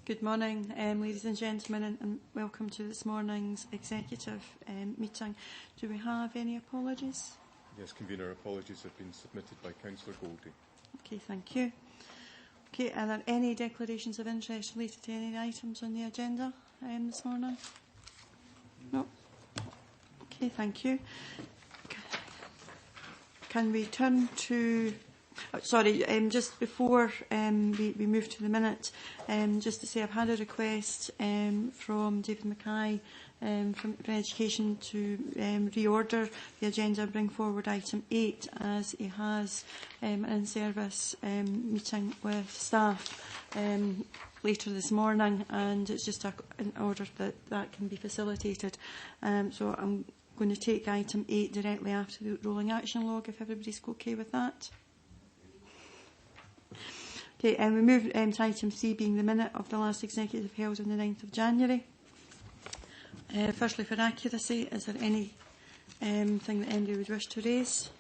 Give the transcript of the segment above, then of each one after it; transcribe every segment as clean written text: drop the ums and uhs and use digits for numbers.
Good morning, ladies and gentlemen, and welcome to this morning's executive meeting. Do we have any apologies? Yes, Convener, apologies have been submitted by Councillor Goldie. Okay, thank you. Okay, are there any declarations of interest related to any items on the agenda this morning? No? Okay, thank you. Can we turn to... just before we move to the minute, just to say I've had a request from David Mackay from Education to reorder the agenda and bring forward item 8, as he has an in-service meeting with staff later this morning, and it's just in order that that can be facilitated. So I'm going to take item 8 directly after the rolling action log, if everybody's okay with that. Okay, and we move to item 3, being the minute of the last executive held on the 9th of January. Firstly, for accuracy, is there any thing that anybody would wish to raise?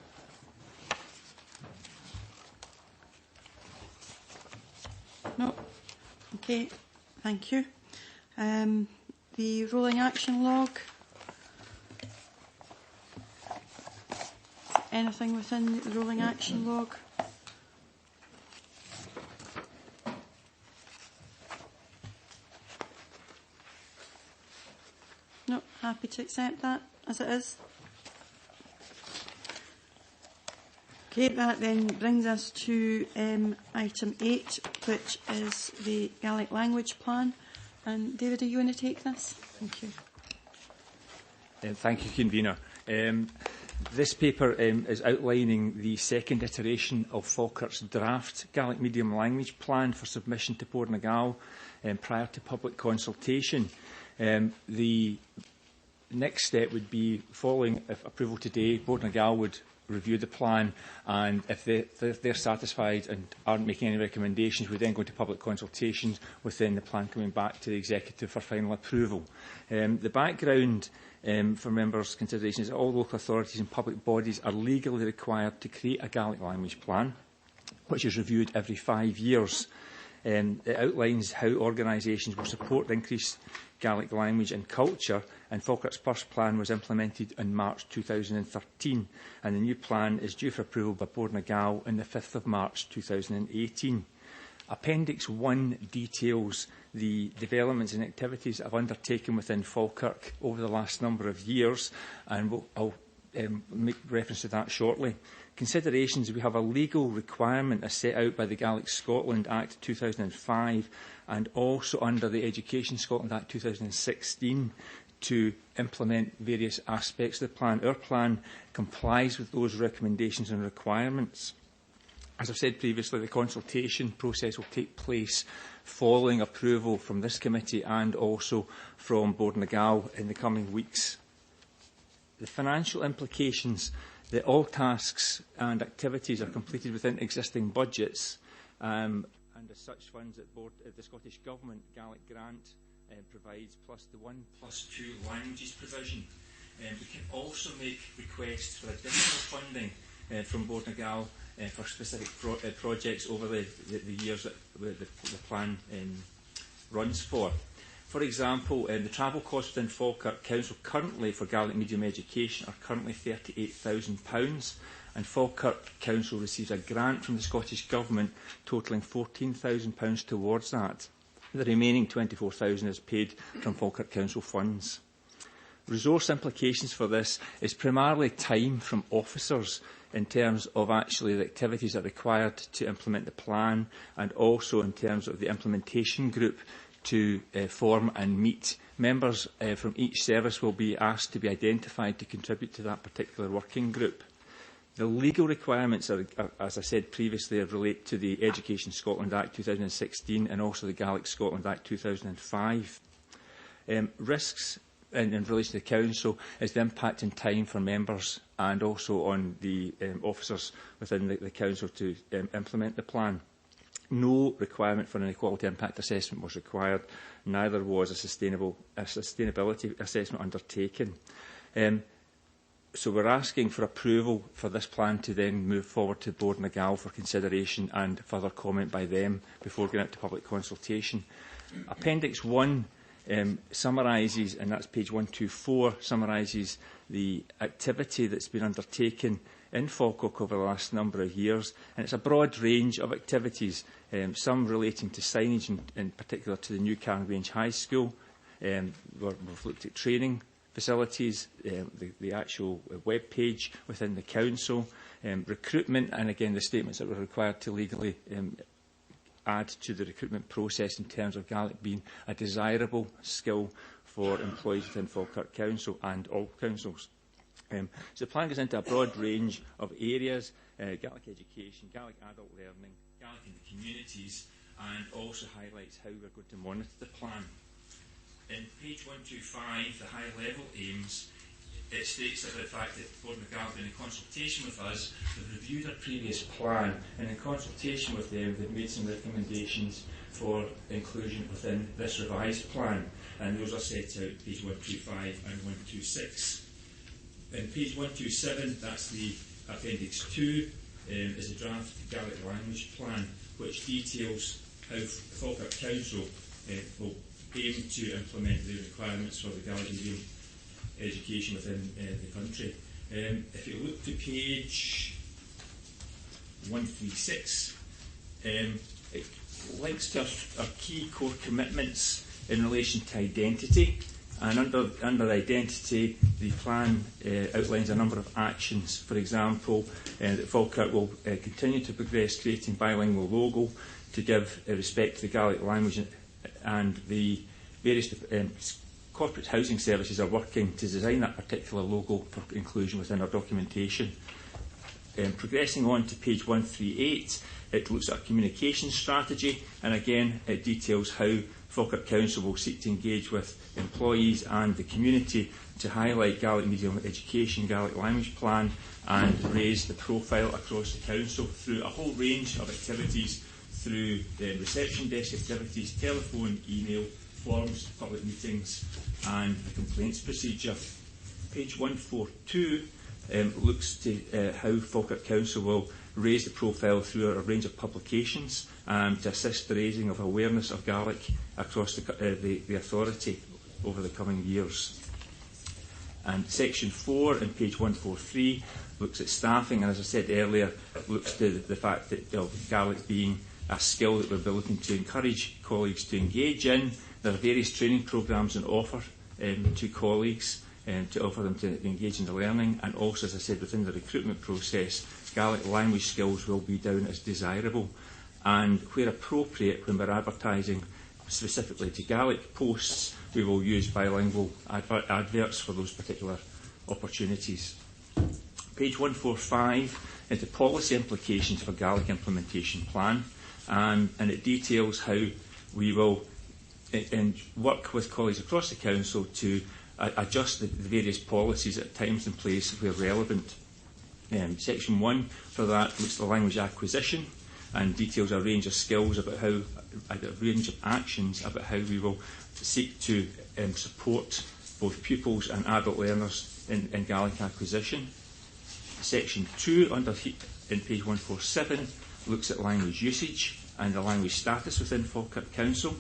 No? Okay, thank you. The rolling action log. Anything within the rolling action log? No, happy to accept that as it is. Okay, that then brings us to item 8, which is the Gaelic language plan. And David, are you going to take this? Thank you. Thank you, Convener. This paper is outlining the second iteration of Falkirk's draft Gaelic medium language plan for submission to Bord na Gàl prior to public consultation. The next step would be, following approval today, Bord na Gàl would review the plan, and if they're satisfied and aren't making any recommendations, we then go to public consultations, with then the plan coming back to the Executive for final approval. The background for members' consideration is that all local authorities and public bodies are legally required to create a Gaelic language plan, which is reviewed every 5 years. It outlines how organisations will support the increased Gaelic language and culture, and Falkirk's first plan was implemented in March 2013, and the new plan is due for approval by Bord na Gàl on the 5th of March 2018. Appendix 1 details the developments and activities I've undertaken within Falkirk over the last number of years, and I'll make reference to that shortly. Considerations: we have a legal requirement as set out by the Gaelic Scotland Act 2005 and also under the Education Scotland Act 2016 to implement various aspects of the plan. Our plan complies with those recommendations and requirements. As I've said previously, the consultation process will take place following approval from this committee and also from Bord na Gàl in the coming weeks. The financial implications: that all tasks and activities are completed within existing budgets, and as such funds that the Scottish Government Gaelic grant provides, plus the 1+2 languages provision. We can also make requests for additional funding from Bord na Gàl for specific projects over the years that the plan runs for. For example, the travel costs within Falkirk Council currently for Gaelic medium education are currently £38,000, and Falkirk Council receives a grant from the Scottish Government totalling £14,000 towards that. The remaining £24,000 is paid from Falkirk Council funds. Resource implications for this is primarily time from officers in terms of actually the activities that are required to implement the plan, and also in terms of the implementation group to form and meet. Members from each service will be asked to be identified to contribute to that particular working group. The legal requirements, are, as I said previously, relate to the Education Scotland Act 2016 and also the Gaelic Scotland Act 2005. Risks in relation to the Council is the impact in time for members and also on the officers within the Council to implement the plan. No requirement for an equality impact assessment was required, neither was a sustainability assessment undertaken. So we're asking for approval for this plan to then move forward to Bord na Gàl for consideration and further comment by them before going out to public consultation. Appendix 1 summarises, and that's page 124, summarises the activity that's been undertaken in Falkirk over the last number of years, and it's a broad range of activities, some relating to signage, in particular to the new Carngrange High School. We've looked at training facilities, the actual web page within the council, recruitment, and again the statements that were required to legally add to the recruitment process in terms of Gaelic being a desirable skill for employees within Falkirk Council and all councils. So the plan goes into a broad range of areas, Gaelic education, Gaelic adult learning, Gaelic in the communities, and also highlights how we're going to monitor the plan. In page 125, the high-level aims, it states that the fact that Bord na Gàl, in consultation with us, have reviewed our previous plan, and in consultation with them, they've made some recommendations for inclusion within this revised plan, and those are set out page 125 and 126. In page 127, that's the Appendix 2, is a draft Gaelic language plan, which details how Falkirk Council will aim to implement the requirements for the Gaelic medium education within the country. If you look to page 136, it links to our key core commitments in relation to identity. And under identity, the plan outlines a number of actions. For example, that Falkirk will continue to progress creating bilingual logo to give respect to the Gaelic language, and the various corporate housing services are working to design that particular logo for inclusion within our documentation. Progressing on to page 138, it looks at a communication strategy, and again it details how Falkirk Council will seek to engage with employees and the community to highlight Gaelic medium education, Gaelic language plan, and raise the profile across the council through a whole range of activities, through reception desk activities, telephone, email, forms, public meetings, and the complaints procedure. Page 142 looks to how Falkirk Council will raise the profile through a range of publications to assist the raising of awareness of Gaelic across the authority over the coming years. And section 4 in page 143 looks at staffing, and as I said earlier, looks to the fact that Gaelic being a skill that we'll be looking to encourage colleagues to engage in. There are various training programmes on offer to colleagues to offer them to engage in the learning, and also, as I said, within the recruitment process, Gaelic language skills will be down as desirable. And where appropriate, when we're advertising specifically to Gaelic posts, we will use bilingual adverts for those particular opportunities. Page 145 is the policy implications for Gaelic implementation plan, and it details how we will work with colleagues across the council to adjust the various policies at times and places where relevant. Section 1 for that looks at the language acquisition and details a range of skills about how, a range of actions about how we will seek to support both pupils and adult learners in Gaelic acquisition. Section 2 in page 147 looks at language usage and the language status within Falkirk Council,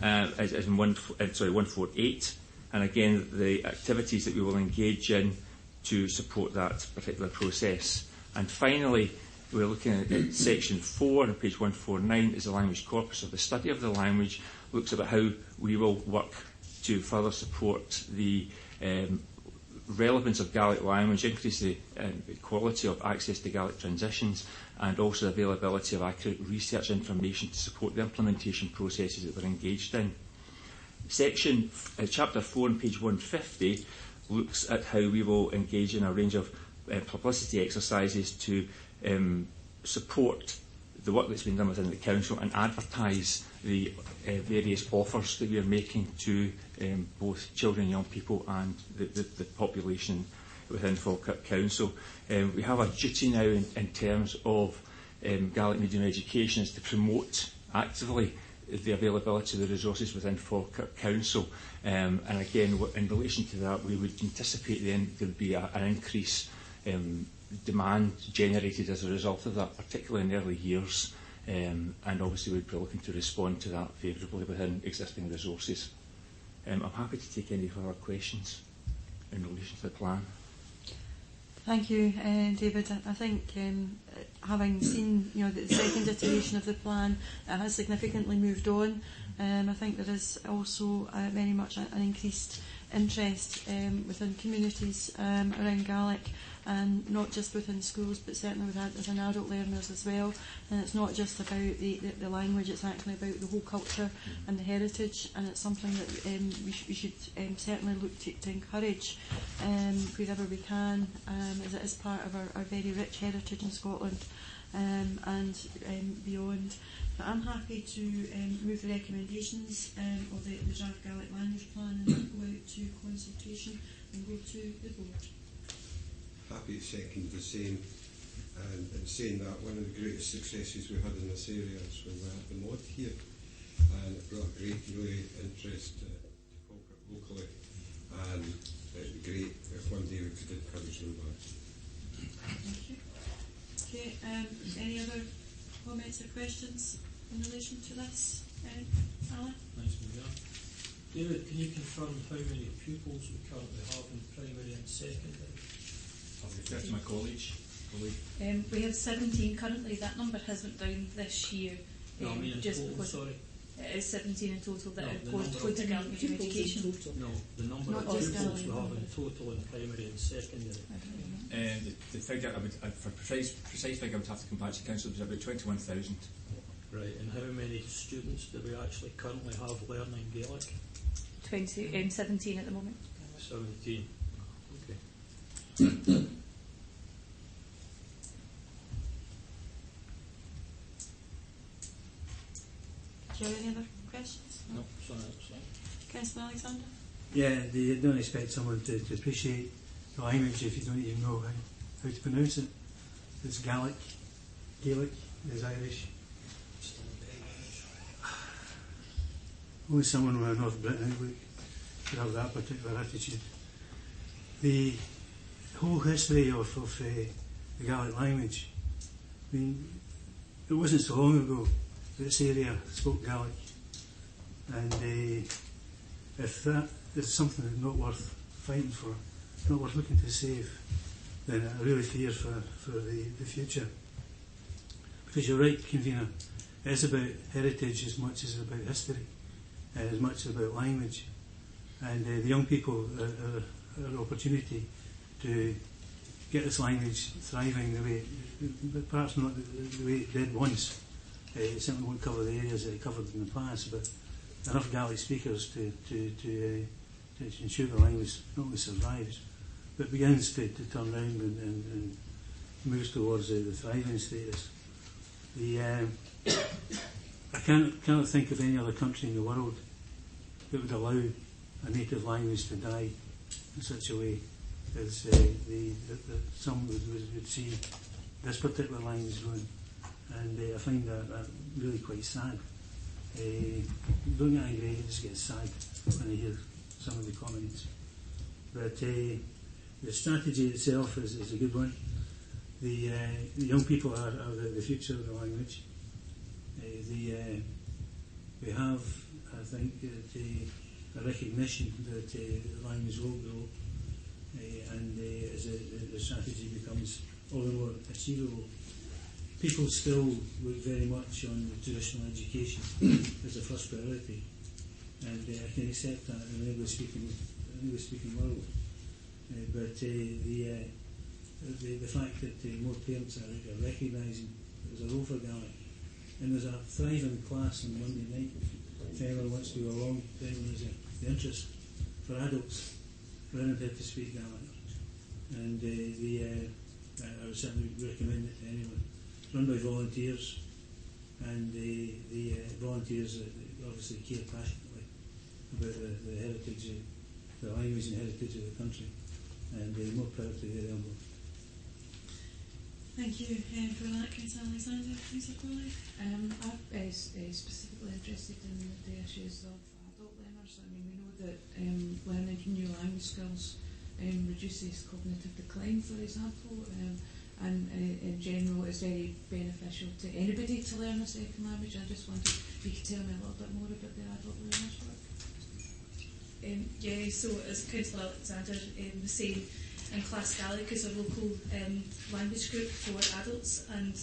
as in 148, and again the activities that we will engage in to support that particular process. And finally, we're looking at section 4 on page 149 is the language corpus, of the study of the language, looks about how we will work to further support the relevance of Gaelic language, increase the quality of access to Gaelic transitions, and also the availability of accurate research information to support the implementation processes that we're engaged in. Chapter 4 on page 150 looks at how we will engage in a range of publicity exercises to support the work that's been done within the council and advertise the various offers that we are making to both children and young people and the population within Falkirk Council. We have a duty now in terms of Gaelic medium education is to promote actively the availability of the resources within Falkirk Council. And again, in relation to that, we would anticipate then there would be an increase demand generated as a result of that, particularly in early years. And obviously we'd be looking to respond to that favourably within existing resources. I'm happy to take any further questions in relation to the plan. Thank you, David. I think having seen the second iteration of the plan, it has significantly moved on. I think there is also very much an increased interest within communities around Gaelic, and not just within schools, but certainly within adult learners as well. And it's not just about the language, it's actually about the whole culture and the heritage, and it's something that we should certainly look to encourage wherever we can, as it is part of our very rich heritage in Scotland and beyond. But I'm happy to move the recommendations of the draft Gaelic language plan and go out to consultation and go to the board. Happy to second the same, and saying that one of the greatest successes we had in this area is when we had the mod here, and it brought great interest to Falkirk locally, and it would be great if one day we could encourage them back. Thank you. Okay, any other comments or questions in relation to this? Alan? Thanks, Maria. David, can you confirm how many pupils we currently have in primary and secondary? I'll refer to my colleague. We have 17 currently. That number has went down this year. No, I mean in just total, because sorry. It is 17 in total that No, are the going number to Gaelic medium education. No, the number Not of just pupils we Gaelic. have in total in primary and secondary. The figure, for precise figure, I would have to come back to council, was about 21,000. Right, and how many students do we actually currently have learning Gaelic? 17 at the moment. 17. Okay. Do you have any other questions? No, sorry, that's fine. Councillor Alexander? Yeah, they don't expect someone to appreciate the language if you don't even know how to pronounce it. There's Gaelic, there's Irish. Only someone with a North Britain outlook could have that particular attitude. The whole history of the Gaelic language, I mean, it wasn't so long ago that this area spoke Gaelic, and if that is something that's not worth fighting for, not worth looking to save, then I really fear for the future. Because you're right, Convener, it is about heritage as much as about history, as much as about language. And the young people are an opportunity to get this language thriving the way, perhaps not the way it did once. It certainly won't cover the areas that it covered in the past, but enough Gaelic speakers to ensure the language not only survives, but begins to turn around and moves towards the thriving status. I cannot think of any other country in the world that would allow a native language to die in such a way as some would see this particular language going. And I find that really quite sad. Don't get angry, I just get sad when I hear some of the comments. But the strategy itself is a good one. The young people are the future of the language. We have, I think, a recognition that the language will grow, and as the strategy becomes all the more achievable, people still look very much on the traditional education as a first priority, and I can accept that in an English-speaking world. But the fact that more parents are recognising there's a role for Gaelic, and there's a thriving class on Monday night. If anyone wants to go along, if anyone has the interest, for adults, for anyone to speak Gaelic, and I would certainly recommend it to anyone. It's run by volunteers, and the volunteers obviously care passionately about the heritage, the language and heritage of the country, and more proud to hear them. Thank you for that, Councillor Alexander. Councillor Crowley? I'm specifically interested in the issues of adult learners. I mean, we know that learning new language skills reduces cognitive decline, for example, and in general is very beneficial to anybody to learn a second language. I just wondered if you could tell me a little bit more about the adult learners work. Yeah, so as Councillor Alexander was saying, and Class Gaelic is a local language group for adults, and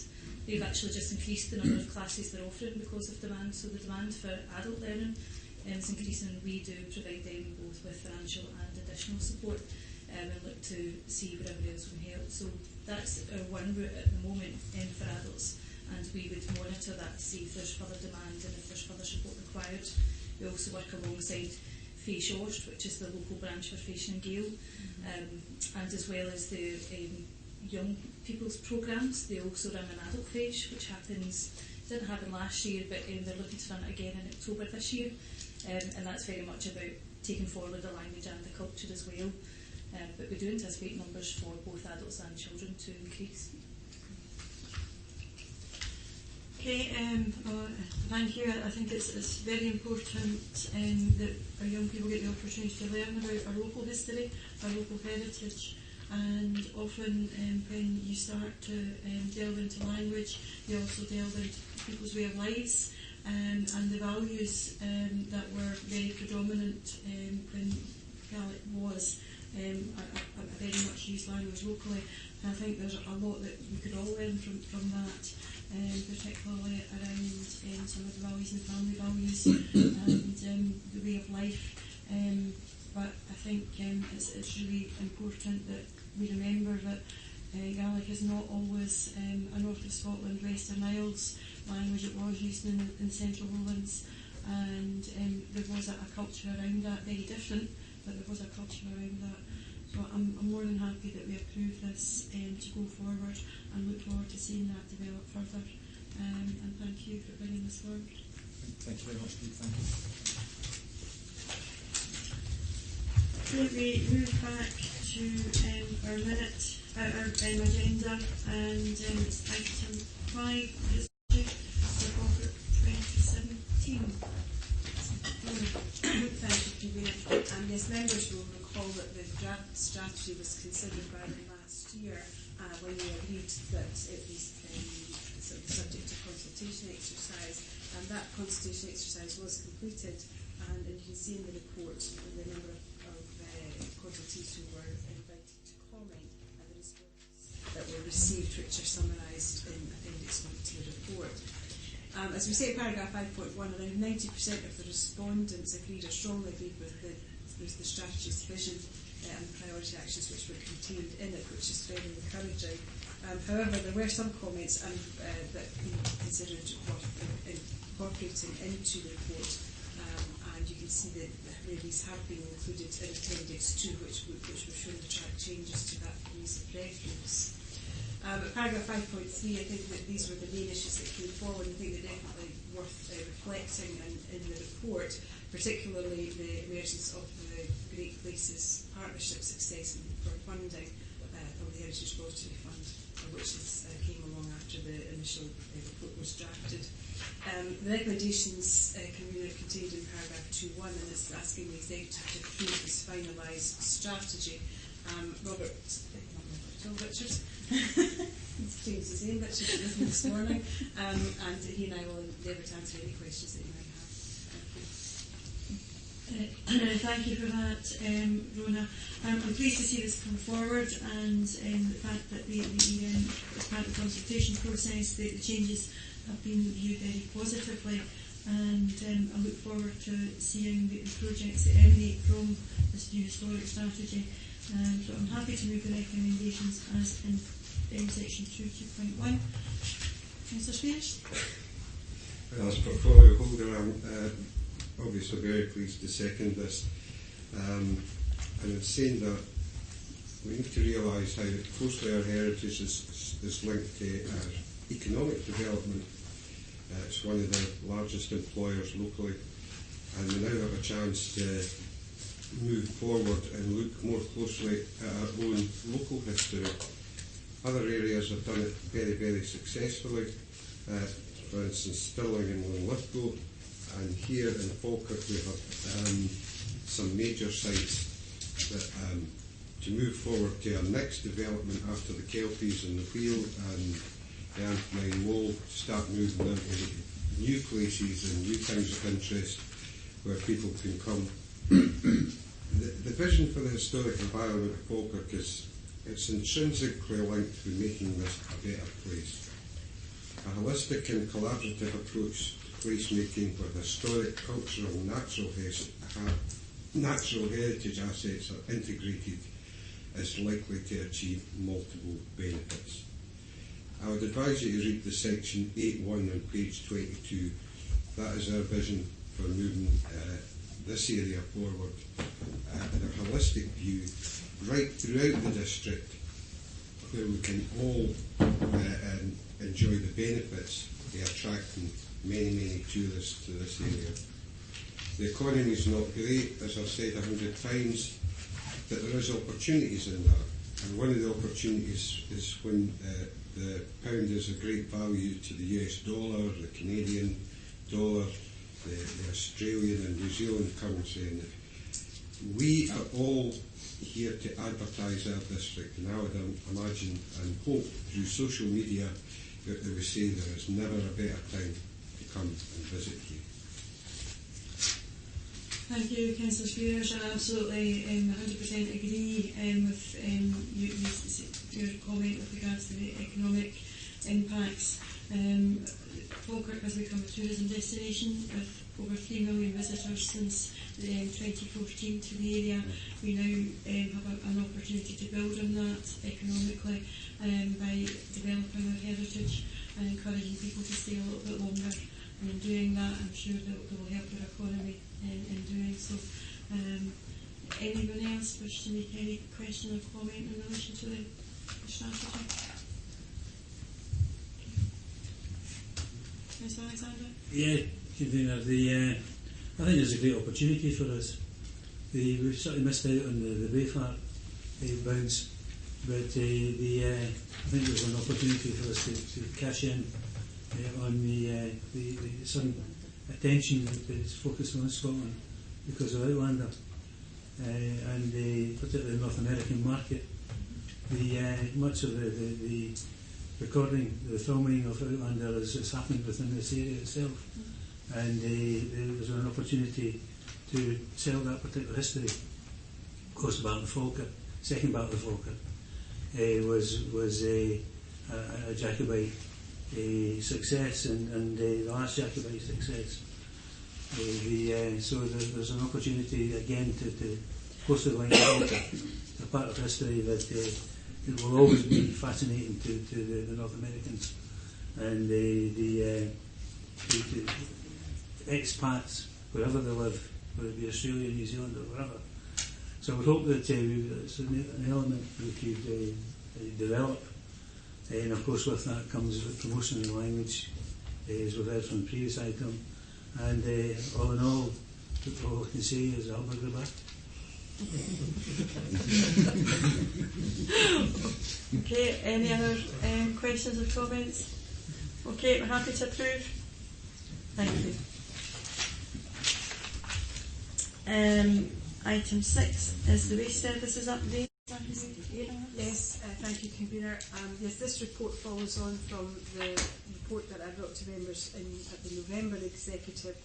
they've actually just increased the number of classes they're offering because of demand. So the demand for adult learning is increasing, and we do provide them both with financial and additional support, and look to see where everybody else can help. So that's our one route at the moment for adults, and we would monitor that to see if there's further demand and if there's further support required. We also work alongside Fay Short, which is the local branch for Fashion and Gale, and as well as the young people's programmes. They also run an adult Fash, which didn't happen last year, but they're looking to run it again in October this year, and that's very much about taking forward the language and the culture as well. But we do anticipate numbers for both adults and children to increase. Okay, thank you. I think it's very important that our young people get the opportunity to learn about our local history, our local heritage, and often when you start to delve into language, you also delve into people's way of lives and the values that were very predominant when Gaelic was a very much used language locally. And I think there's a lot that we could all learn from that. Particularly around some of the values and family values and the way of life. But I think it's really important that we remember that Gaelic is not always a North of Scotland, Western Isles language. It was used in Central Lowlands, and there was a culture around that, very different, but there was a culture around that. So I'm more than happy that we approve this to go forward, and look forward to seeing that develop further. And thank you for bringing this forward. Thank you very much, Steve. Thank you. Okay, we move back to our agenda, and it's item 5, for corporate 2017. Thank you, Convener. Yes, members will recall that the draft strategy was considered by them last year when we agreed that it was subject to consultation exercise, and that consultation exercise was completed, and you can see in the report the number of consultees who were invited to comment, and the responses that were received, which are summarised in Appendix 1 to the report. As we say in paragraph 5.1, around 90% of the respondents agreed or strongly agreed with the strategy's vision and priority actions which were contained in it, which is very encouraging. However, there were some comments that we considered incorporating into the report, and you can see that these have been included in Appendix 2, which were shown to track changes to that piece of reference. But paragraph 5.3, I think that these were the main issues that came forward. I think they're definitely worth reflecting in the report, particularly the emergence of the Great Places Partnership success for funding from the Heritage Lottery Fund, which came along after the initial report was drafted. The recommendations contained in paragraph 2.1, and it's asking the executive to approve this finalised strategy. Richards. He's changed his name, Richards, with me this morning, and he and I will endeavour to answer any questions that you might have. Thank you for that, Rona. I'm pleased to see this come forward, and the fact that as part of the consultation process, the changes have been viewed very positively, and I look forward to seeing the projects that emanate from this new historic strategy. So I'm happy to move the recommendations as in section 2.1. Councillor Spears? As portfolio holder, I'm obviously very pleased to second this. And in saying that, we need to realise how closely our heritage is linked to our economic development. It's one of the largest employers locally, and we now have a chance to move forward and look more closely at our own local history Other areas have done it very, very successfully. For instance, Stirling and Linlithgow, and here in Falkirk we have some major sites that to move forward to our next development after the Kelpies and the Wheel and the Anthony Wall, start moving into new places and new kinds of interest where people can come. The vision for the historic environment of Falkirk is it's intrinsically linked to making this a better place. A holistic and collaborative approach to placemaking where historic, cultural, natural heritage assets are integrated is likely to achieve multiple benefits. I would advise you to read the section 8.1 on page 22. That is our vision for moving this area forward in a holistic view right throughout the district where we can all enjoy the benefits of attracting many, many tourists to this area. The economy is not great, as I've said 100 times, but there is opportunities in that. And one of the opportunities is when the pound is a great value to the US dollar, the Canadian dollar, the Australian and New Zealand currency. And we are all here to advertise our district, and I would imagine and hope through social media that they will say there is never a better time to come and visit here. Thank you, Councillor Spears. I absolutely 100% agree with your comment with regards to the economic impacts. Falkirk has become a tourism destination with over 3 million visitors since 2014 to the area. We now have an opportunity to build on that economically by developing our heritage and encouraging people to stay a little bit longer. And in doing that, I'm sure that will help our economy in doing so. Anyone else wish to make any question or comment in relation to the strategy? Mr. Alexander? Yeah, Convener, I think there's a great opportunity for us. We sort of missed out on the Bayfart bounce, but I think there's an opportunity for us to cash in on the sudden attention that is focused on Scotland because of Outlander and particularly the North American market. Much of the recording, the filming of Outlander is happening within this area itself, and there's an opportunity to sell that particular history. Of course, the Battle of Falkirk, second Battle of Falkirk, was a Jacobite success and the last Jacobite success. So there's an opportunity again to close to the line of Falkirk, a part of history that it will always be fascinating to the North Americans and the expats wherever they live, whether it be Australia, New Zealand or wherever. So we hope that it's an element we could develop. And of course with that comes the promotion of the language, as we've heard from the previous item. And all in all I can say is Alba. Okay, any other questions or comments? Okay, we're happy to approve. Thank you. Item 6 is the waste services update. Yes, thank you, Convener. Yes, this report follows on from the report that I brought to members at the November executive,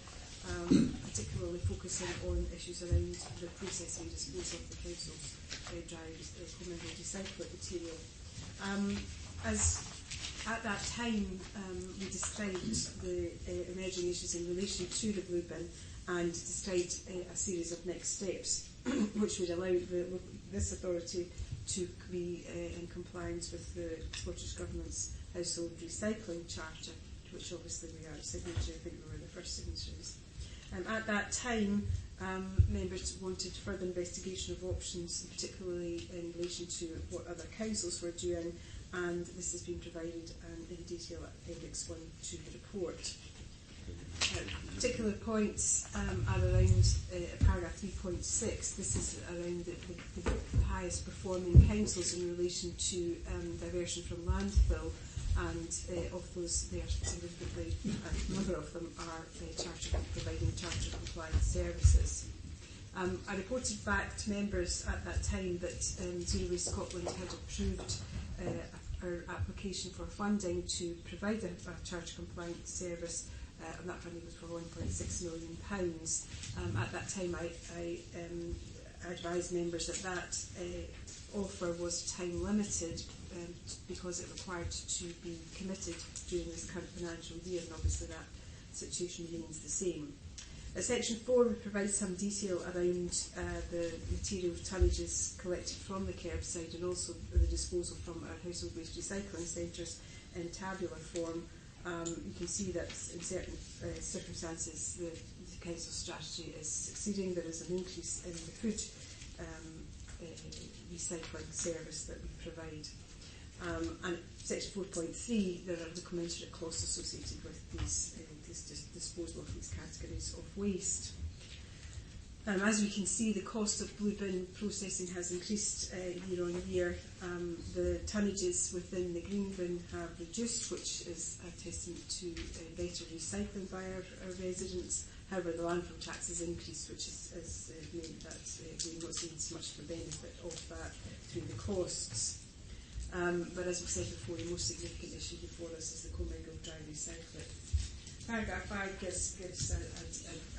particularly focusing on issues around the processing and disposal of the council's dry communal recycling material. As at that time, we described the emerging issues in relation to the blue bin and described a series of next steps which would allow this authority to be in compliance with the Scottish Government's Household Recycling Charter, to which obviously we are a signatory. I think we were the first signatories. At that time, members wanted further investigation of options, particularly in relation to what other councils were doing, and this has been provided in detail at Appendix 1 to the report. Particular points are around paragraph 3.6. This is around the highest performing councils in relation to diversion from landfill, and of those, they are significantly, a number of them are providing charter compliant services. I reported back to members at that time that Zero Waste Scotland had approved our application for funding to provide a charter compliant service, and that funding was for £1.6 million. At that time I advised members that offer was time limited because it required to be committed during this current financial year, and obviously that situation remains the same. Section 4 would provide some detail around the material tonnages collected from the curbside and also the disposal from our household waste recycling centres in tabular form. You can see that in certain circumstances the council strategy is succeeding. There is an increase in the food recycling service that we provide. And section 4.3, there are the commensurate costs associated with these disposal of these categories of waste. As we can see, the cost of blue bin processing has increased year on year. The tonnages within the green bin have reduced, which is a testament to better recycling by our residents. However, the landfill tax has increased, which has meant that we're not seeing so much of the benefit of that through the costs. But as we said before, the most significant issue before us is the commingled dry recycling. Paragraph 5 gives an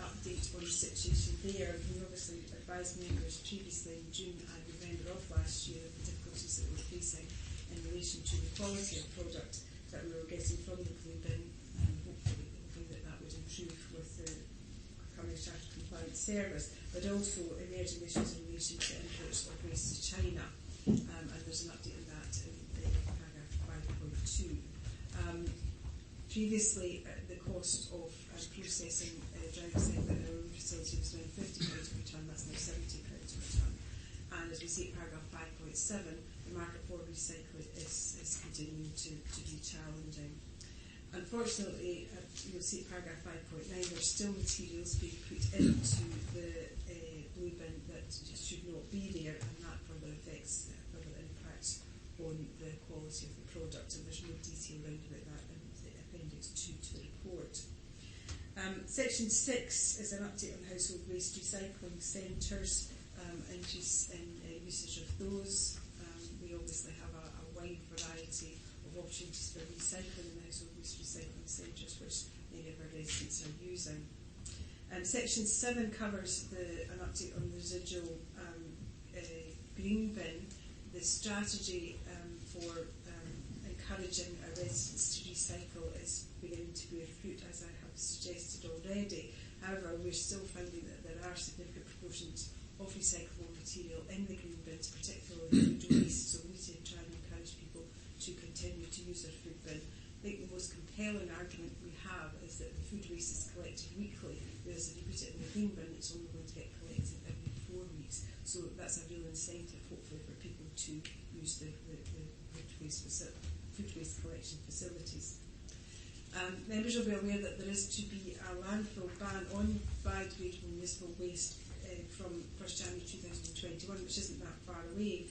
update on the situation there. We obviously advised members previously in June and November of last year of the difficulties that we were facing in relation to the quality of product that we were getting from the blue bin, and hoping that would improve with the coming charter compliant service, but also emerging issues in relation to imports of waste to China. And there's an update on that in paragraph 5.2. Previously, the cost of processing dry recycling in our own facility was around £50 per tonne. That's now £70 per tonne. And as we see in paragraph 5.7, the market for recycling is continuing to be challenging. Unfortunately, you'll see in paragraph 5.9, there's still materials being put into the blue bin that should not be there, and that further affects, further impacts on the quality of the product, and there's no detail around about that in the appendix 2 to the report. Section 6 is an update on household waste recycling centres, increase in usage of those. We obviously have a wide variety of opportunities for recycling in the household waste recycling centres, which many of our residents are using. Section 7 covers an update on the residual green bin. The strategy for encouraging our residents to recycle is beginning to bear fruit, as I have suggested already. However, we're still finding that there are significant proportions of recyclable material in the green bins, particularly food waste, so we need to try and encourage people to continue to use their food bin. I think the most compelling argument we have is that the food waste is collected weekly, whereas if you put it in the green bin, it's only going to get collected every 4 weeks. So that's a real incentive, hopefully, for people to use the food waste collection facilities. Members will be aware that there is to be a landfill ban on biodegradable municipal waste from 1st January 2021, which isn't that far away,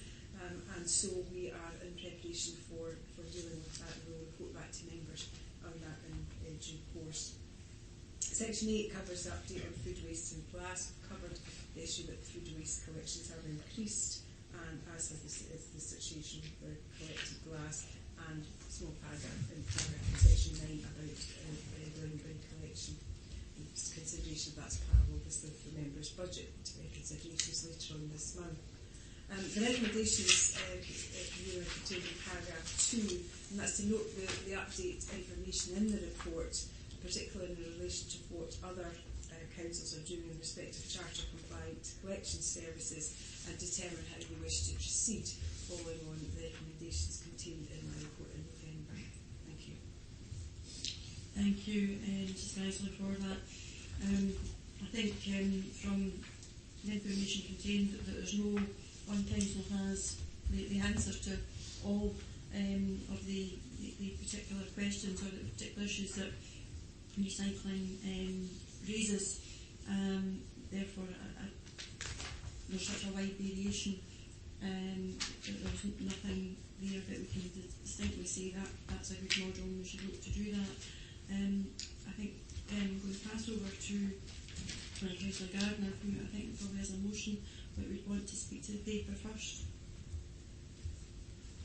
and so we are in preparation for dealing with that, and we'll report back to members on that in due course. Section 8 covers the update on food waste and glass. We've covered the issue that food waste collections have increased, and as has the situation for collected glass, and small paragraph in section 9 about brown bin collection. And consideration of that's part of obviously the members' budget considerations later on this month. The recommendations are contained in paragraph 2, and that's to note the update information in the report, particularly in relation to what other councils are doing in respect of charter compliant collection services, and determine how we wish to proceed following on the recommendations contained in my report in November. Thank you. Thank you, Mrs. Geisley, for that. I think from the information contained that there's no one council has the answer to all of the particular questions or the particular issues that recycling raises. Therefore, there's such a wide variation. There's nothing there that we can distinctly say that that's a good model and we should look to do that. I think going to pass over to Councillor Gardner, who I think probably has a motion, but we'd want to speak to the paper first.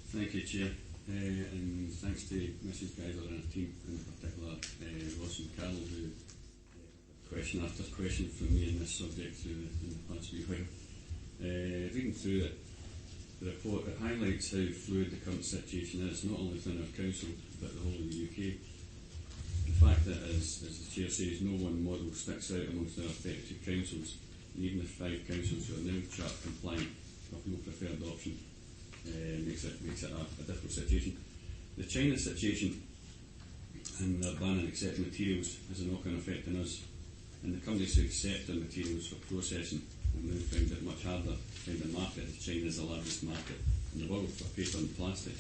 Thank you, Chair, and thanks to Mrs Geisler and her team, in particular Ross and Carroll, who question after question from me on this subject in the past wee while. Reading through it, the report, it highlights how fluid the current situation is, not only within our council, but the whole of the UK. The fact that, as the Chair says, no one model sticks out amongst our 32 councils, and even the 5 councils who are now charter compliant have no preferred option, makes it a difficult situation. The China situation and their ban on accepting materials has a knock-on effect on us, and the companies who accept their materials for processing will now find it much harder to find a market, as China is the largest market in the world for paper and plastic.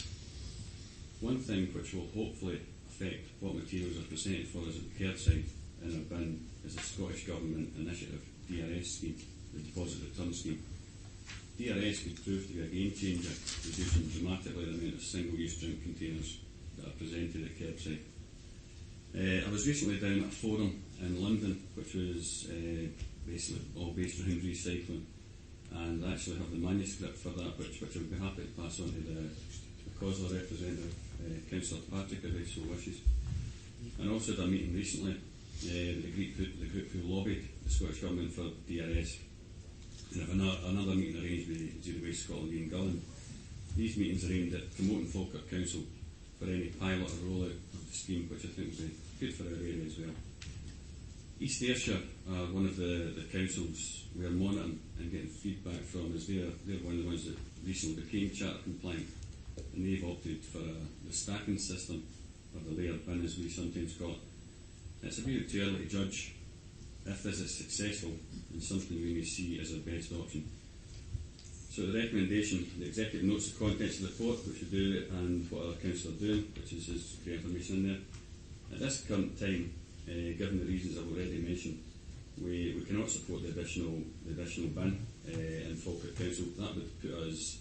One thing which will hopefully affect what materials are presented for us at the curbside in our bin is the Scottish Government initiative DRS scheme, the Deposit Return Scheme. DRS could prove to be a game changer, reducing dramatically the amount of single-use drink containers that are presented at curbside. I was recently down at a forum in London, which was basically all based around recycling, and I actually have the manuscript for that, which I would be happy to pass on to the COSLA representative, Councillor Patrick, if he so wishes. And also at a meeting recently, the group who lobbied the Scottish Government for DRS, and have another meeting arranged with Zero Waste Scotland in Gullen. These meetings are aimed at promoting Falkirk Council for any pilot or rollout of the scheme, which I think would be good for our area as well. East Ayrshire are one of the councils we are monitoring and getting feedback from, as they're one of the ones that recently became charter compliant, and they've opted for the stacking system, or the layered bin as we sometimes call it. It's a bit too early to judge if this is successful and something we may see as our best option. So the recommendation, the executive notes the contents of the report, which we do, and what other council are doing, which is his information in there. At this current time, given the reasons I've already mentioned, we cannot support the additional bin in Falkirk Council. That would put us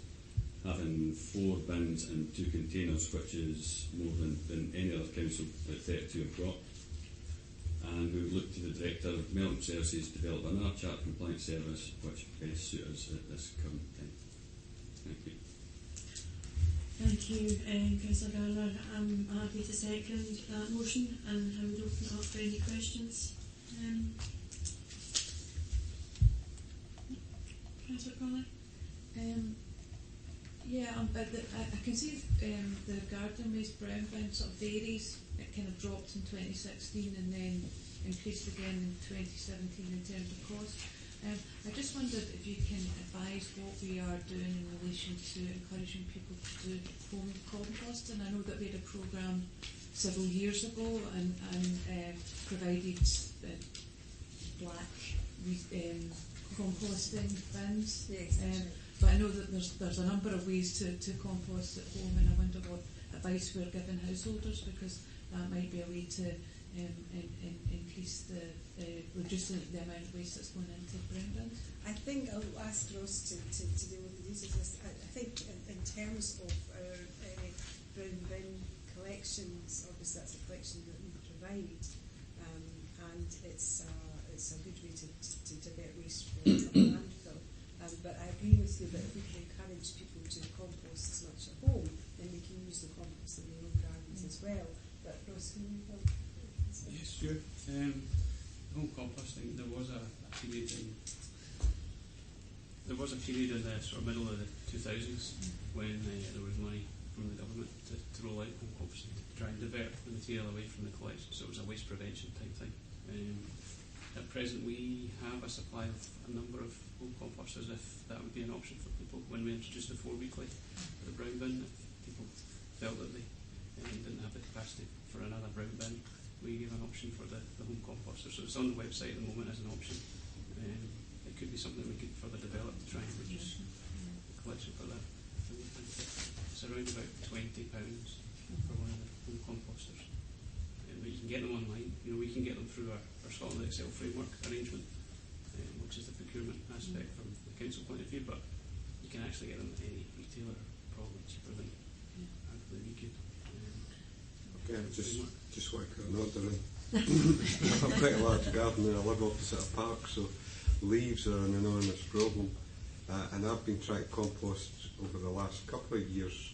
having 4 bins and 2 containers, which is more than any other council that 32 have got. And we would look to the Director of Development Services to develop another charter compliant service which best suits us at this current time. Thank you. Thank you, Councillor Gardner. I'm happy to second that motion, and I would open it up for any questions. Councillor Connolly? I can see the garden waste brown bin sort of varies. It kind of dropped in 2016 and then increased again in 2017 in terms of cost. I just wondered if you can advise what we are doing in relation to encouraging people to do home composting. I know that we had a programme several years ago and provided black composting bins. Yes, but I know that there's a number of ways to compost at home, and I wonder what advice we're giving householders, because that might be a way to increase reducing the amount of waste that's going into brown bins. I think I'll ask Ross to deal with the details of this. I think in terms of our brown bin collections, obviously that's a collection that we provide, and it's a good way to divert waste from a landfill. But I agree with you that if we can encourage people to compost as much at home, then we can use the compost in their own gardens as well. But Ross, can you help? Yes, sure. Home composting, there was a period in the sort of middle of the 2000s when there was money from the government to roll out home composting to try and divert the material away from the collection. So it was a waste prevention type thing. At present, we have a supply of a number of home composters, if that would be an option for people. When we introduced the 4-weekly for the brown bin, if people felt that they didn't have the capacity for another brown bin, we gave an option for the home composter. So it's on the website at the moment as an option. It could be something we could further develop to try and reduce the collection for that. It's around about £20 for one of the home composters. but you can get them online. We can get them through our Scotland Excel framework arrangement, which is the procurement aspect from the council point of view, but you can actually get them at any retailer probably cheaper than we could. Okay, just want to put an order in. I'm quite a large garden and I live opposite a park, so leaves are an enormous problem. And I've been trying to compost over the last couple of years,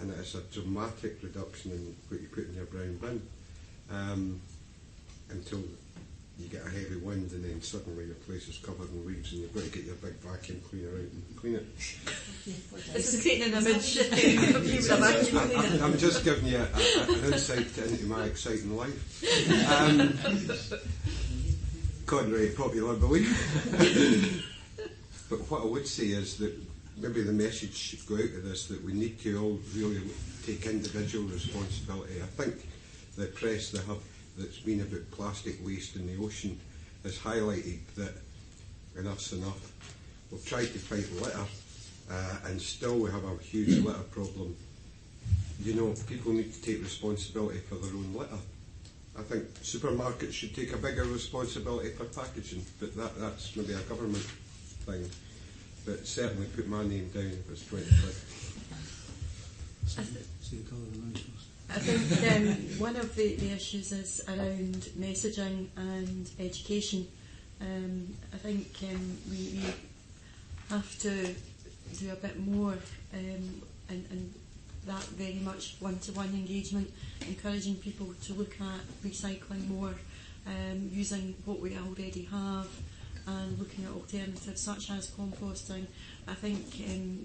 and it is a dramatic reduction in what you put in your brown bin, until you get a heavy wind and then suddenly your place is covered in leaves and you've got to get your big vacuum cleaner out and clean it. This is creating an image of you with a vacuum cleaner. I'm just giving you an insight into my exciting life. Contrary to popular belief. But what I would say is that maybe the message should go out of this that we need to all really take individual responsibility. I think the press that's been about plastic waste in the ocean has highlighted that enough's enough. We've tried to fight litter, and still we have a huge litter problem. People need to take responsibility for their own litter. I think supermarkets should take a bigger responsibility for packaging, but that's maybe a government thing. But certainly put my name down if it's 20 quid. I think one of the issues is around messaging and education. I think we have to do a bit more and that very much one-to-one engagement, encouraging people to look at recycling more, using what we already have and looking at alternatives such as composting. I think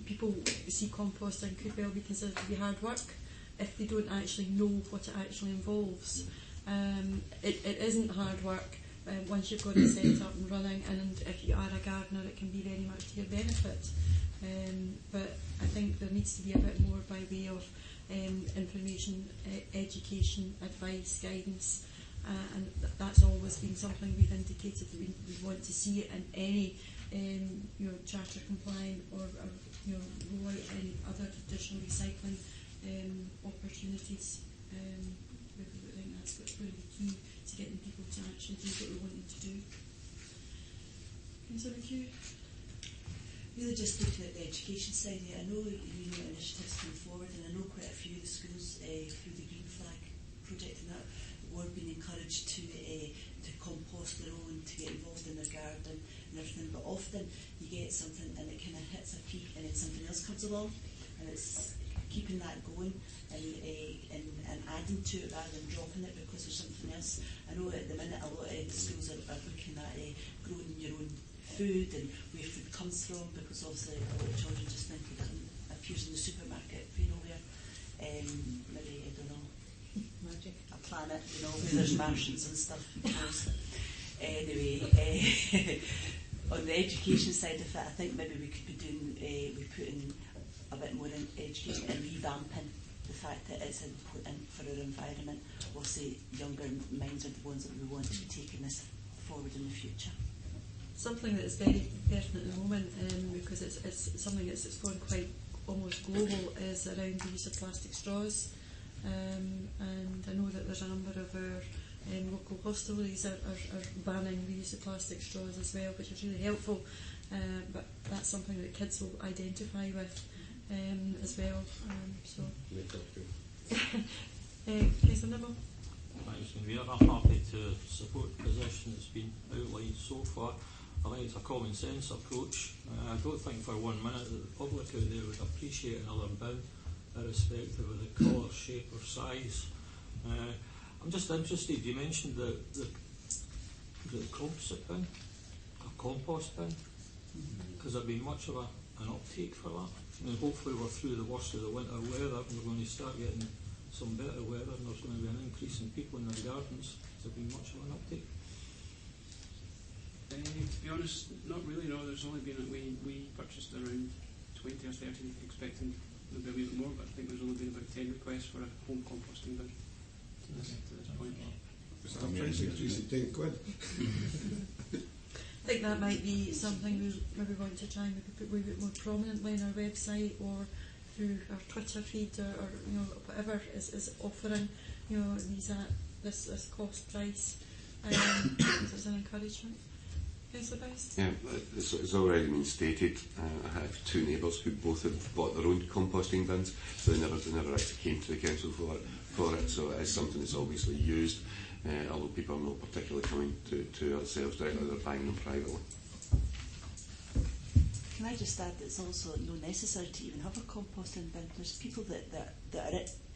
people see composting could well be considered to be hard work if they don't actually know what it actually involves. It isn't hard work once you've got it set up and running, and if you are a gardener it can be very much to your benefit. But I think there needs to be a bit more by way of information, education, advice, guidance, and that's always been something we've indicated that we want to see it in any charter compliant or roll out any other additional recycling opportunities. I think that's what's going to be key to getting people to actually do what we want them to do. Councillor McHugh? Really just looking at the education side here, I know initiatives come forward, and I know quite a few of the schools through the Green Flag project and that were being encouraged to compost their own, to get involved in their garden and everything, but often you get something and it kind of hits a peak and then something else comes along, and it's keeping that going and adding to it rather than dropping it because there's something else. I know at the minute a lot of the schools are looking at growing your own food and where food comes from, because obviously a lot of children just think it appears in the supermarket, where maybe, I don't know, magic, a planet, where there's Martians and stuff. Anyway, on the education side of it, I think maybe we could be doing, we put in a bit more in education and revamping the fact that it's important for our environment. Obviously, younger minds are the ones that we want to be taking this forward in the future. Something that is very pertinent at the moment, because it's something that's gone quite almost global, is around the use of plastic straws. And I know that there's a number of our local hostelries are banning the use of plastic straws as well, which is really helpful. But that's something that kids will identify with as well. Councillor Nibble? Thanks, Convener. I'm happy to support the position that's been outlined so far. I think it's a common sense approach. I don't think for 1 minute that the public out there would appreciate another bin, irrespective of the colour, shape or size. I'm just interested, you mentioned the composite bin, a compost bin. Has there been much of an uptake for that? I mean, hopefully we're through the worst of the winter weather and we're going to start getting some better weather and there's going to be an increase in people in their gardens. Has there been much of an uptake? To be honest, not really, no. There's only been, we purchased around 20 or 30, expecting maybe a wee bit more, but I think there's only been about 10 requests for a home composting bin to this point. Was that a price increase of 10 quid? I think that might be something we maybe want to try and put a wee bit more prominently on our website or through our Twitter feed or whatever is offering these this cost price as an encouragement. Councillor Best? Yeah, it's already been stated. I have two neighbours who both have bought their own composting bins, so they never actually came to the council for it. So it is something that's obviously used, although people are not particularly coming to ourselves directly; they're buying them privately. Can I just add that it's also not necessary to even have a composting bin. There's people that are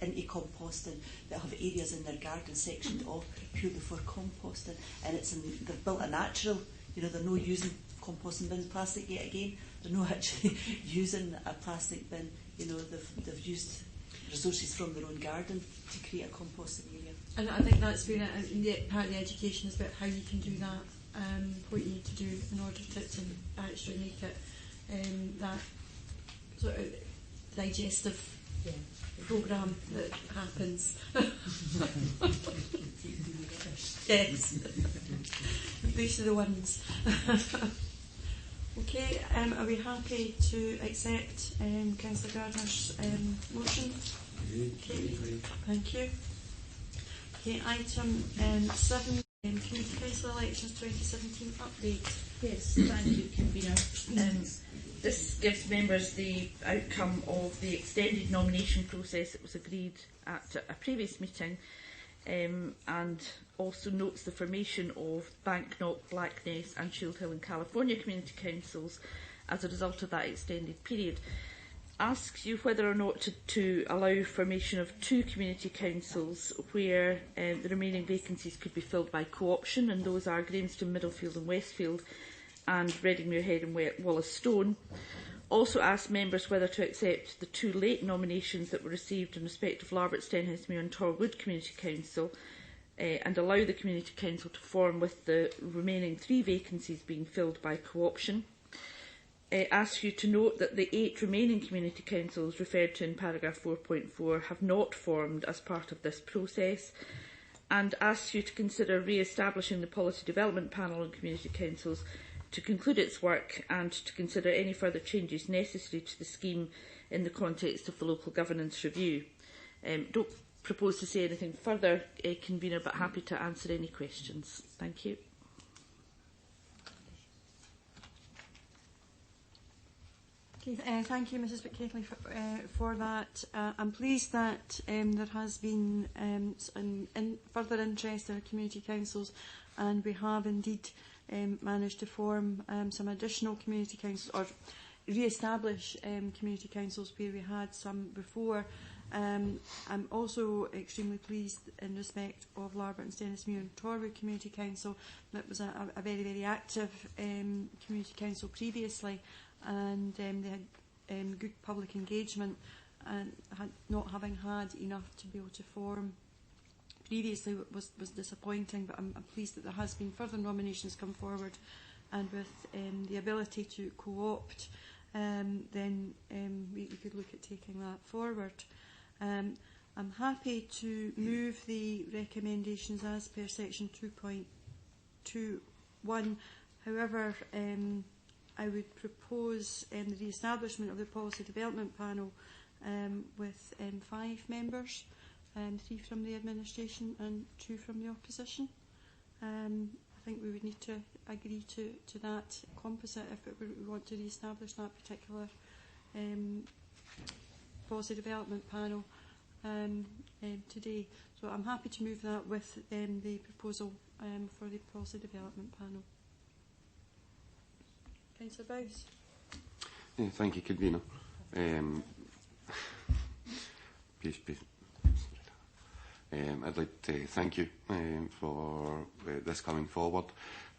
into composting that have areas in their garden sectioned off purely for composting, and they've built a natural. You know, they're not using composting bins, plastic yet again. They're not actually using a plastic bin. You know, they've used resources from their own garden to create a composting area. And I think that's been part of the education is about how you can do that, what you need to do in order to actually make it that sort of digestive programme that happens. Yes. These are the ones. Okay, are we happy to accept Councillor Gardner's motion? Okay, thank you. Okay, item 7, Community Council Elections 2017 update. Yes, thank you, Convener. This gives members the outcome of the extended nomination process that was agreed at a previous meeting, and also notes the formation of Banknock, Blackness and Shield Hill and California Community Councils as a result of that extended period. Asks you whether or not to allow formation of 2 community councils where the remaining vacancies could be filled by co-option, and those are Grahamstown, Middlefield and Westfield, and Reading, Muirhead and Wallace Stone. Also asked members whether to accept the 2 late nominations that were received in respect of Larbert, Stenhousemuir and Torwood Community Council, and allow the Community Council to form with the remaining 3 vacancies being filled by co-option. Asks you to note that the 8 remaining community councils referred to in paragraph 4.4 have not formed as part of this process, and asks you to consider re-establishing the Policy Development Panel on Community Councils to conclude its work and to consider any further changes necessary to the scheme in the context of the Local Governance Review. Don't propose to say anything further, Convener, but happy to answer any questions. Thank you. Okay, thank you, Mrs McKinley, for that. I'm pleased that there has been further interest in our community councils, and we have indeed managed to form some additional community councils, or re-establish community councils where we had some before. I'm also extremely pleased in respect of Larbert and Stenhousemuir and Torwood Community Council. That was a very, very active community council previously, and they had good public engagement, and not having had enough to be able to form previously was disappointing, but I'm pleased that there has been further nominations come forward, and with the ability to co-opt, then we could look at taking that forward. I'm happy to move the recommendations as per section 2.21. However, I would propose the re-establishment of the Policy Development Panel with 5 members, 3 from the administration and 2 from the opposition. I think we would need to agree to that composite if we want to re-establish that particular Policy Development Panel today. So I'm happy to move that with the proposal for the Policy Development Panel. Councillor Bowes. Thank you, Convener. I'd like to thank you for this coming forward.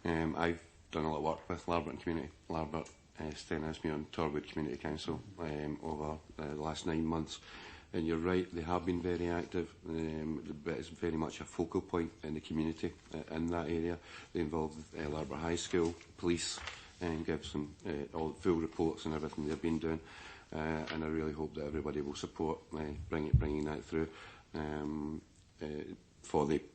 I've done a lot of work with Larbert Stenhousemuir and Torwood Community Council over the last 9 months. And you're right, they have been very active, but it's very much a focal point in the community in that area. They involve Larbert High School, police, and give some all full reports and everything they've been doing. And I really hope that everybody will support bringing that through.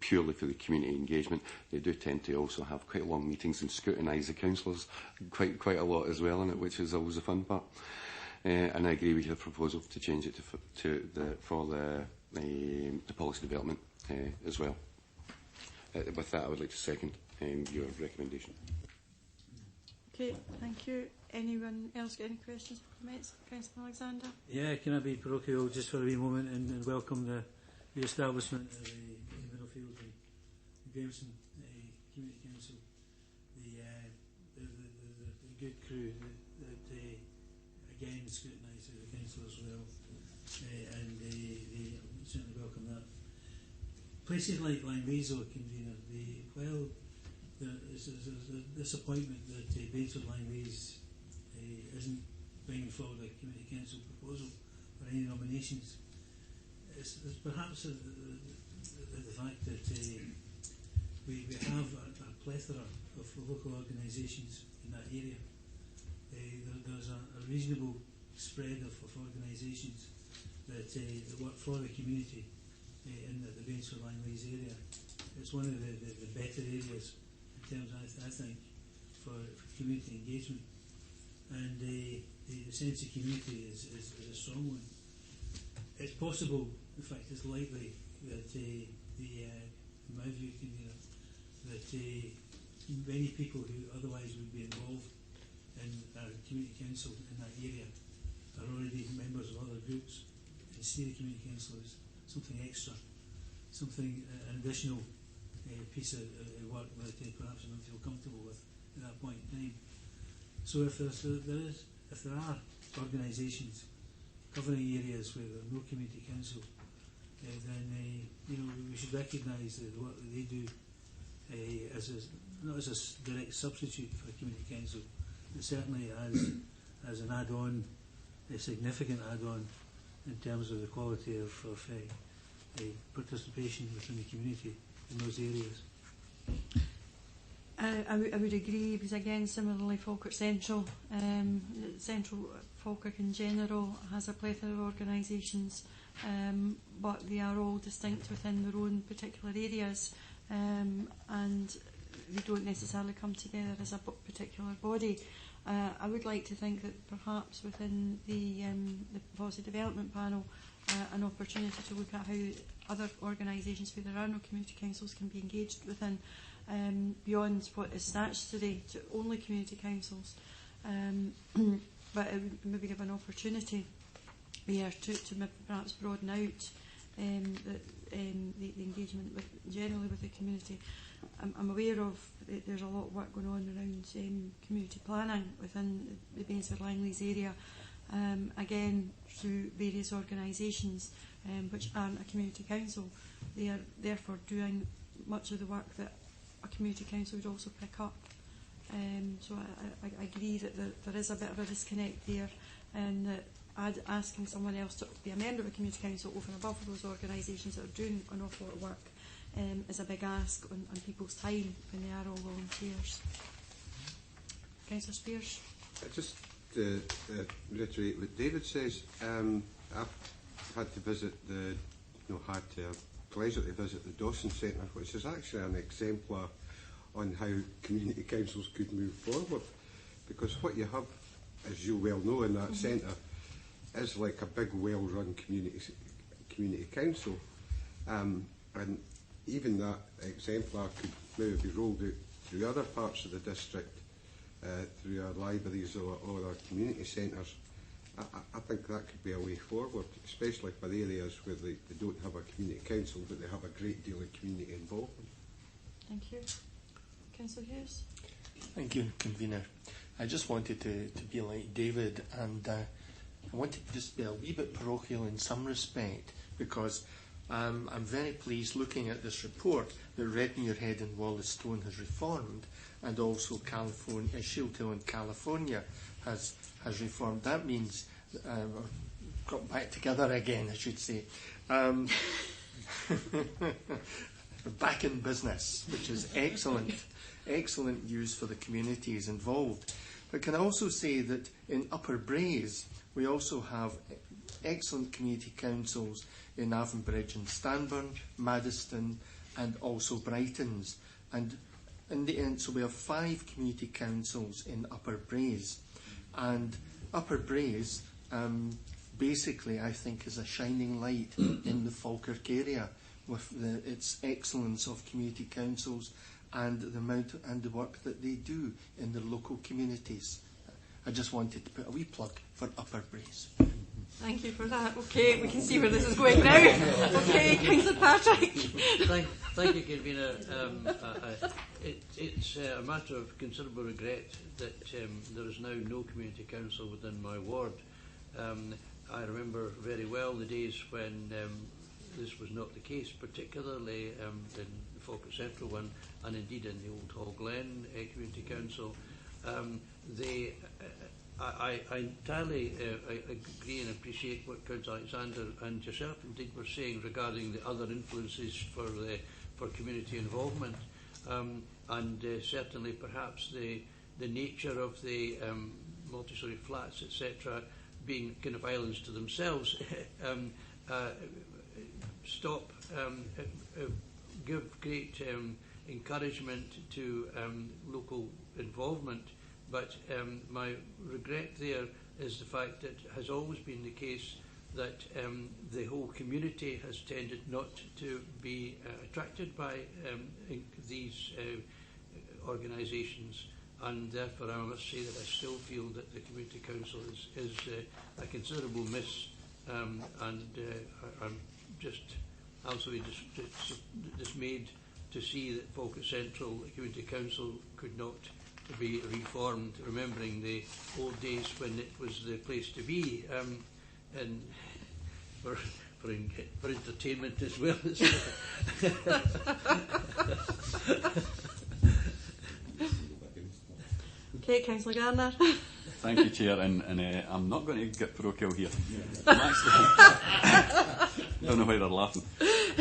Purely for the community engagement. They do tend to also have quite long meetings and scrutinise the councillors quite a lot as well in it, which is always a fun part. And I agree with your proposal to change it for the policy development as well. with that, I would like to second your recommendation. Okay, thank you. Anyone else got any questions or comments? Councillor Alexander? Yeah, can I be parochial just for a wee moment and welcome the establishment of the Middlefield and Grahamson Community Council, the good crew that again scrutinise the council as well, and they certainly welcome that. Places like Lyme-Basil, convener, there's a disappointment that Bainford Lyme-Basil isn't bringing forward a community council proposal for any nominations. It's perhaps the fact that we have a plethora of local organisations in that area. There's a reasonable spread of organisations that work for the community in the Bainford Lyme-Basil area. It's one of the better areas in terms, I think, for community engagement. And the sense of community is a strong one. It's possible, in fact, it's likely that in my view, that many people who otherwise would be involved in our community council in that area are already members of other groups and see the community council as something extra, something, an additional piece of work that perhaps I don't feel comfortable with at that point in time. So if there are organisations covering areas where there are no community council, then we should recognise the work that they do not as a direct substitute for community council, but certainly as an add-on, a significant add-on in terms of the quality of participation within the community in those areas. I would agree, because again, similarly, Falkirk Central, Central Falkirk in general has a plethora of organisations, but they are all distinct within their own particular areas, and they don't necessarily come together as a particular body. I would like to think that perhaps within the Policy Development Panel, an opportunity to look at how other organisations where there are no community councils can be engaged within, beyond what is statutory to only community councils, but it would maybe give an opportunity there to perhaps broaden out the engagement generally with the community. I'm aware of there's a lot of work going on around community planning within the Bainford Langley's area, again through various organisations which aren't a community council. They are therefore doing much of the work that a community council would also pick up. So I agree that there is a bit of a disconnect there, and that asking someone else to be a member of a community council over and above those organisations that are doing an awful lot of work is a big ask on people's time when they are all volunteers. Councillor Spears? Just to reiterate what David says, I've had to visit had a pleasure to visit the Dawson Centre, which is actually an exemplar on how community councils could move forward, because what you have, as you well know, in that centre is like a big, well-run community council, and even that exemplar could maybe be rolled out through other parts of the district, through our libraries or our community centres. I think that could be a way forward, especially for the areas where they don't have a community council, but they have a great deal of community involvement. Thank you. Councillor Hughes? Thank you, Convener. I just wanted to be like David, and I wanted to just be a wee bit parochial in some respect, because I'm very pleased looking at this report that Redmuirhead and Wallace Stone has reformed, and also Shield Hill in California has reformed. That means got back together again, I should say. We're back in business, which is excellent. Excellent news for the communities involved. But can I also say that in Upper Braes we also have excellent community councils in Avonbridge and Stanburn, Maddiston, and also Brightons. And in the end, so we have 5 community councils in Upper Braes. And Upper Braes, basically, I think, is a shining light in the Falkirk area. with its excellence of community councils and the amount and the work that they do in their local communities. I just wanted to put a wee plug for Upper Braes. Thank you for that. Okay, we can see where this is going now. Okay, Councillor Patrick. Thank you, Convener. It's a matter of considerable regret that there is now no community council within my ward. I remember very well the days when this was not the case, particularly in the Falkirk Central one, and indeed in the Old Hall Glen Community Council. I entirely agree and appreciate what Councillor Alexander and yourself indeed were saying regarding the other influences for community involvement, and certainly perhaps the nature of the multi-storey flats, etc., being kind of islands to themselves. Give great encouragement to local involvement. But my regret there is the fact that it has always been the case that the whole community has tended not to be attracted by these organisations, and therefore I must say that I still feel that the Community Council is a considerable miss, and I'm just absolutely dismayed to see that Falkirk Central Community Council could not be reformed, remembering the old days when it was the place to be, and for entertainment as well. Okay, Councillor Gardner. Thank you, Chair, and I'm not going to get parochial here. I don't know why they're laughing.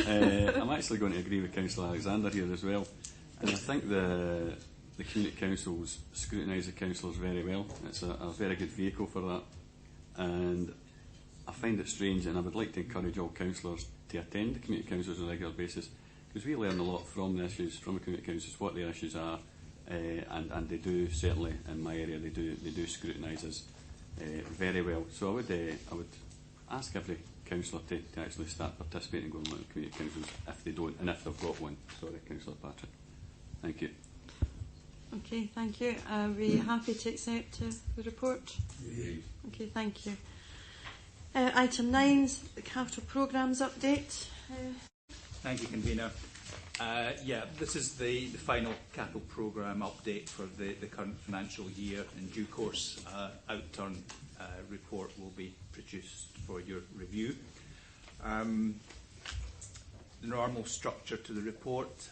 I'm actually going to agree with Councillor Alexander here as well, and I think the Community Councils scrutinise the councillors very well. It's a very good vehicle for that, and I find it strange, and I would like to encourage all councillors to attend the Community Councils on a regular basis, because we learn a lot from the issues, from the Community Councils, what their issues are, and they do, certainly in my area, they do scrutinise us very well. So I would ask every councillor to actually start participating in going to Community Councils if they don't, and if they've got one. Sorry, Councillor Patrick. Thank you. Okay, thank you. Are we happy to accept the report? Yeah. Okay, thank you. Item 9 is the capital programmes update. Thank you, Convener. This is the final capital programme update for the current financial year. In due course, outturn report will be produced for your review. The normal structure to the report,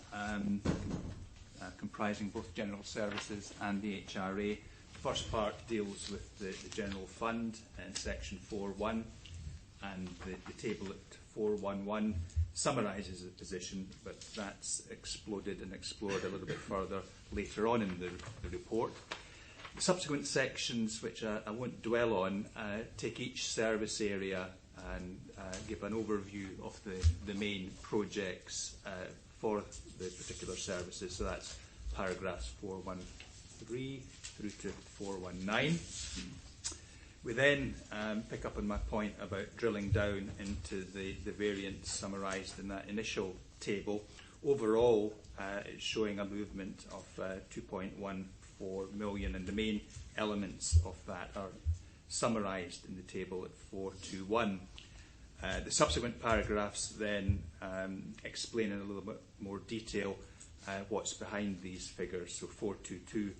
comprising both general services and the HRA. The first part deals with the general fund in section 4.1, and the table at 4.11 summarises the position, but that's exploded and explored a little bit further later on in the report. The subsequent sections, which I won't dwell on, take each service area and give an overview of the main projects for the particular services. So that's paragraphs 413 through to 419. We then pick up on my point about drilling down into the variance summarised in that initial table. Overall, it's showing a movement of 2.14 million, and the main elements of that are summarised in the table at 421. The subsequent paragraphs then explain in a little bit more detail what's behind these figures. So 422,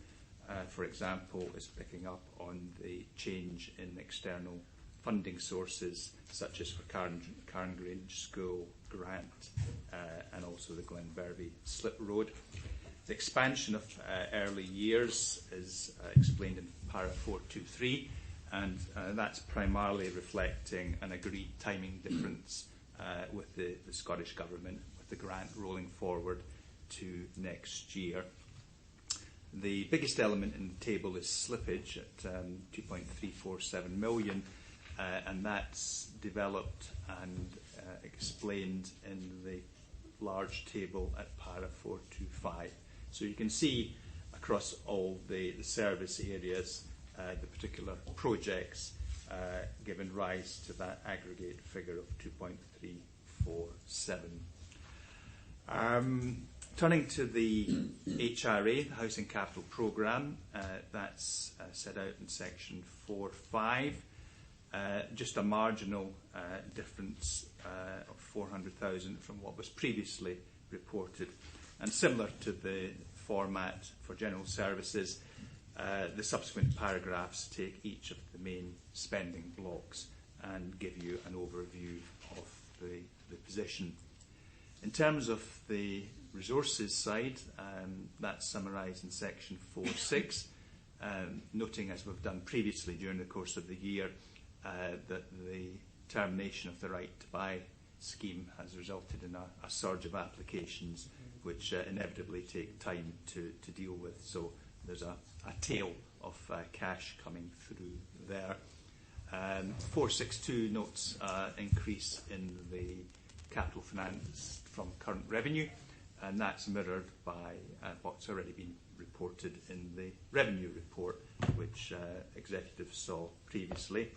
for example, is picking up on the change in external funding sources, such as for Cairn Grange School grant and also the Glenbervie Slip Road. The expansion of early years is explained in para 423, and that's primarily reflecting an agreed timing difference with the Scottish Government, with the grant rolling forward to next year. The biggest element in the table is slippage at 2.347 million, and that's developed and explained in the large table at para 425. So you can see across all the service areas the particular projects giving rise to that aggregate figure of 2.347. Turning to the HRA, the Housing Capital Programme, that's set out in section 4.5. Just a marginal difference of 400,000 from what was previously reported. And similar to the format for general services, the subsequent paragraphs take each of the main spending blocks and give you an overview of the position. In terms of the resources side, that's summarised in section 4.6, noting, as we've done previously during the course of the year, that the termination of the right to buy scheme has resulted in a surge of applications which inevitably take time to deal with. So there's a tail of cash coming through there. 462 notes increase in the capital finance from current revenue, and that's mirrored by what's already been reported in the revenue report, which executives saw previously.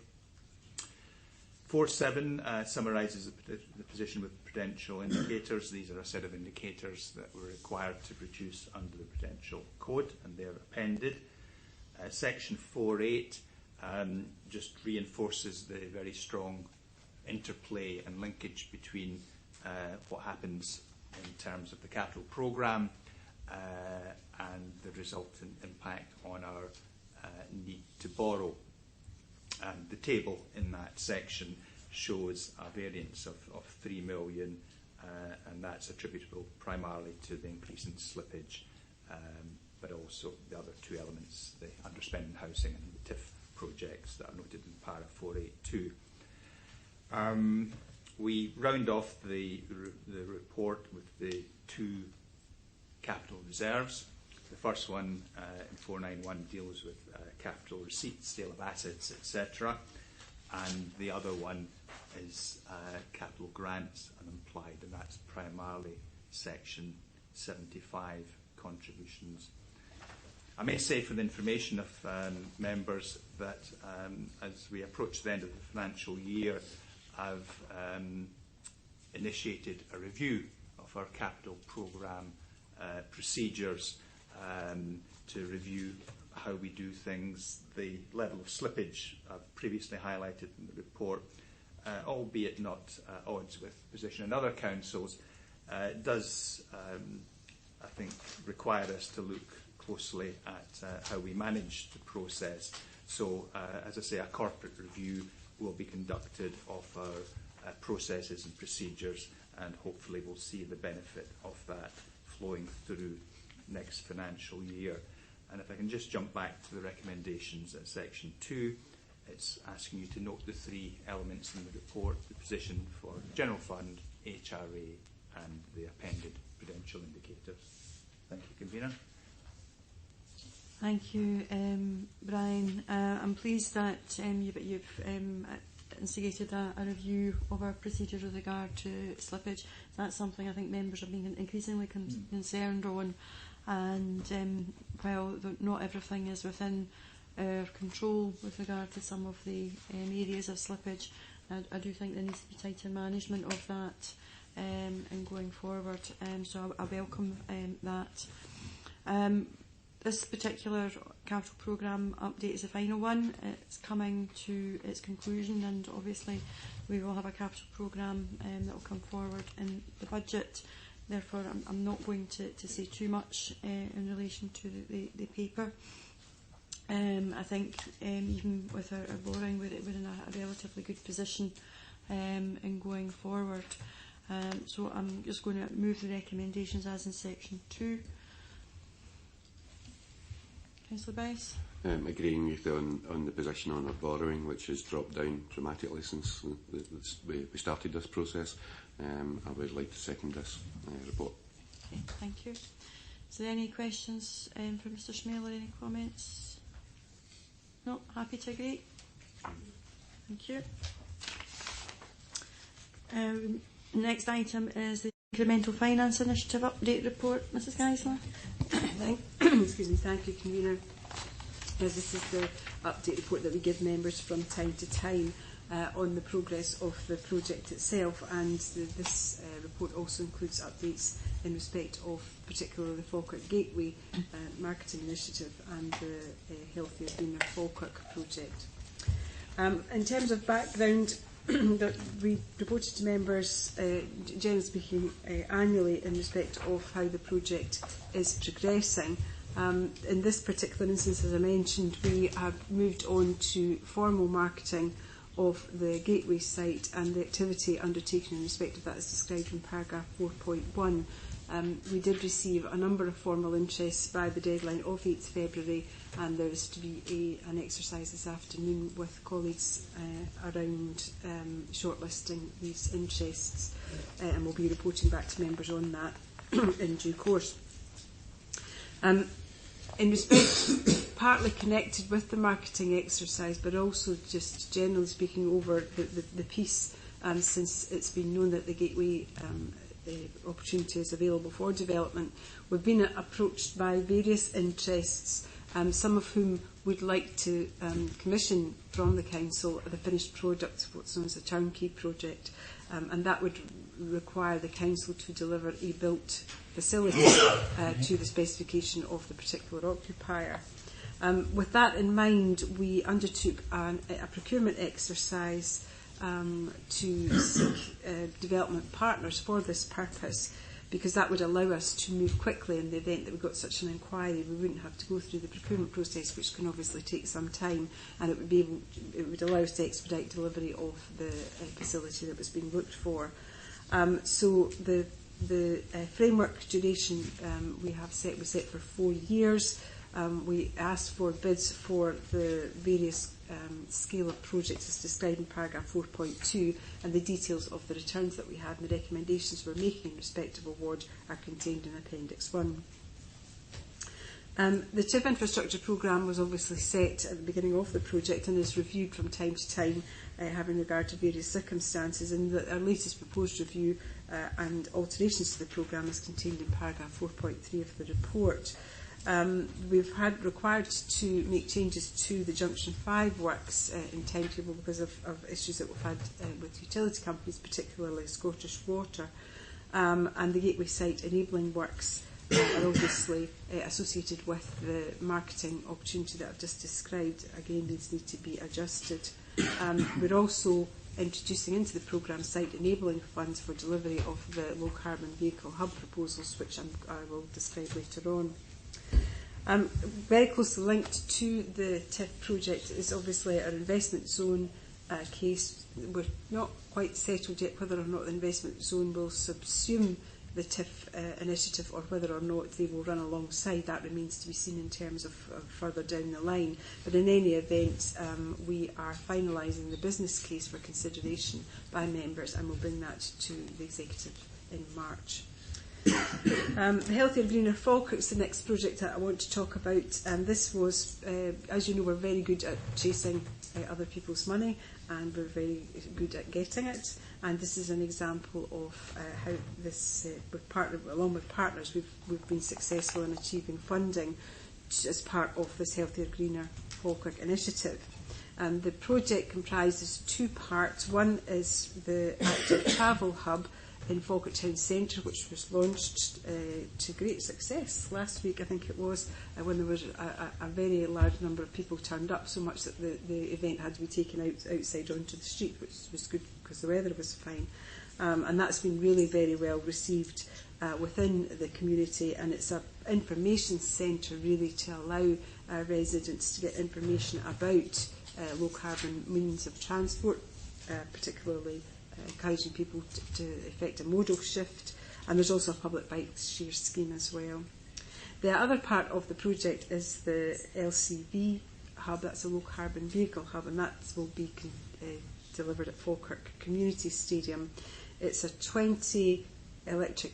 4.7 summarises the position with prudential indicators. These are a set of indicators that were required to produce under the Prudential Code, and they're appended. Section 4.8 just reinforces the very strong interplay and linkage between what happens in terms of the capital programme and the resultant impact on our need to borrow. And the table in that section shows a variance of 3 million, and that's attributable primarily to the increase in slippage, but also the other two elements, the underspending housing and the TIF projects that are noted in para 482. We round off the report with the two capital reserves. The first one in 491 deals with capital receipts, sale of assets, etc. And the other one is capital grants unimplied, and that's primarily section 75 contributions. I may say for the information of members that as we approach the end of the financial year, I've initiated a review of our capital programme procedures to review how we do things. The level of slippage I've previously highlighted in the report, albeit not odds with position in other councils, does, I think, require us to look closely at how we manage the process. So, as I say, a corporate review will be conducted of our processes and procedures, and hopefully we'll see the benefit of that flowing through next financial year. And if I can just jump back to the recommendations at section 2, it's asking you to note the three elements in the report: the position for general fund, HRA, and the appended prudential indicators. Thank you, Convener. Thank you, Brian. I'm pleased that you've instigated a review of our procedures with regard to slippage. That's something I think members have been increasingly concerned on, and while not everything is within our control with regard to some of the areas of slippage, I do think there needs to be tighter management of that and going forward. So I welcome that. This particular capital programme update is the final one. It's coming to its conclusion, and obviously we will have a capital programme that will come forward in the budget. Therefore, I'm not going to say too much in relation to the paper. I think even with our borrowing, we're in a relatively good position in going forward. So I'm just going to move the recommendations as in section 2. Councillor Bice? Agreeing with you on the position on our borrowing, which has dropped down dramatically since we started this process. I would like to second this report. Okay, thank you. Is there any questions for Mr Schmale or any comments? No? Happy to agree? Thank you. Next item is the Incremental Finance Initiative Update Report. Mrs Geisler? Excuse me, thank you, Convener. This is the update report that we give members from time to time. on the progress of the project itself, and this report also includes updates in respect of particularly the Falkirk Gateway marketing initiative and the Healthier Greener Falkirk project. In terms of background, that we reported to members, generally speaking, annually in respect of how the project is progressing. In this particular instance, as I mentioned, we have moved on to formal marketing of the Gateway site, and the activity undertaken in respect of that is described in paragraph 4.1. We did receive a number of formal interests by the deadline of 8th February, and there is to be an exercise this afternoon with colleagues around shortlisting these interests, and we'll be reporting back to members on that in due course. In respect, partly connected with the marketing exercise, but also just generally speaking over the piece, since it's been known that the Gateway opportunity is available for development, we've been approached by various interests, some of whom would like to commission from the Council the finished product, what's known as a turnkey project, and that would require the Council to deliver a built facility to the specification of the particular occupier. With that in mind, we undertook a procurement exercise to seek development partners for this purpose, because that would allow us to move quickly in the event that we got such an inquiry. We wouldn't have to go through the procurement process, which can obviously take some time, and it would allow us to expedite delivery of the facility that was being looked for. So the framework duration we set for 4 years. We asked for bids for the various scale of projects as described in paragraph 4.2, and the details of the returns that we had and the recommendations we're making in respect of award are contained in Appendix 1. The TIF infrastructure programme was obviously set at the beginning of the project and is reviewed from time to time, having regard to various circumstances, and our latest proposed review and alterations to the programme is contained in paragraph 4.3 of the report. We've had required to make changes to the Junction 5 works in timetable because of issues that we've had with utility companies, particularly Scottish Water, and the Gateway site enabling works are obviously associated with the marketing opportunity that I've just described. Again, these need to be adjusted. We're also introducing into the programme site enabling funds for delivery of the low carbon vehicle hub proposals, which I will describe later on. Very closely linked to the TIF project is obviously our investment zone case. We're not quite settled yet whether or not the investment zone will subsume the TIF initiative or whether or not they will run alongside. That remains to be seen in terms of further down the line. But in any event, we are finalising the business case for consideration by members, and we'll bring that to the Executive in March. The Healthier Greener Falkirk is the next project that I want to talk about. This was, as you know, we're very good at chasing other people's money, and we're very good at getting it. And this is an example of how this, along with partners, we've been successful in achieving funding as part of this Healthier Greener Falkirk initiative. The project comprises 2 parts. One is the active travel hub in Falkirk Town Centre, which was launched to great success last week, I think it was, when there was a very large number of people turned up, so much that the event had to be taken outside onto the street, which was good because the weather was fine. And that's been really very well received within the community, and it's an information centre really to allow residents to get information about low carbon means of transport, particularly encouraging people to effect a modal shift, and there's also a public bike share scheme as well. The other part of the project is the LCV hub. That's a low carbon vehicle hub, and that will be delivered at Falkirk Community Stadium. It's 20 electric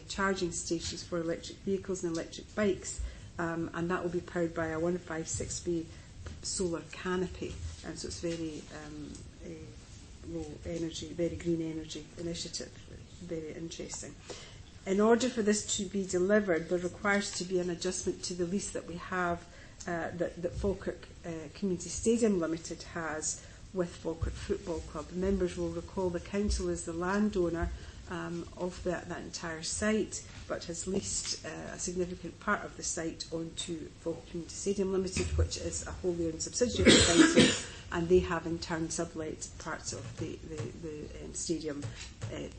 charging stations for electric vehicles and electric bikes, and that will be powered by a 156B solar canopy, and so it's very low energy, very green energy initiative, very interesting. In order for this to be delivered, there requires to be an adjustment to the lease that we have, that Falkirk Community Stadium Limited has with Falkirk Football Club. The members will recall the council is the landowner of that entire site, but has leased a significant part of the site onto Falkirk Community Stadium Limited, which is a wholly owned subsidiary of the council, and they have in turn sublet parts of the stadium,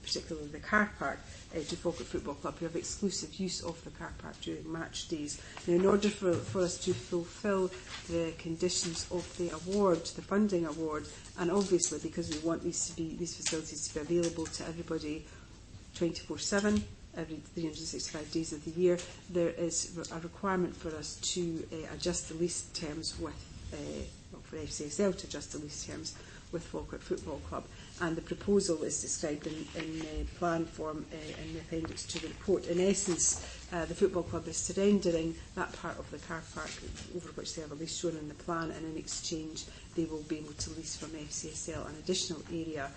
particularly the car park, to Falkirk Football Club, who have exclusive use of the car park during match days. Now, in order for us to fulfil the conditions of the award, the funding award, and obviously because we want these facilities to be available to everybody 24/7, every 365 days of the year, there is a requirement for us to adjust the lease terms with, for FCSL to adjust the lease terms with Falkirk Football Club. And the proposal is described in plan form in the appendix to the report. In essence, the football club is surrendering that part of the car park over which they have a lease shown in the plan, and in exchange they will be able to lease from FCSL an additional area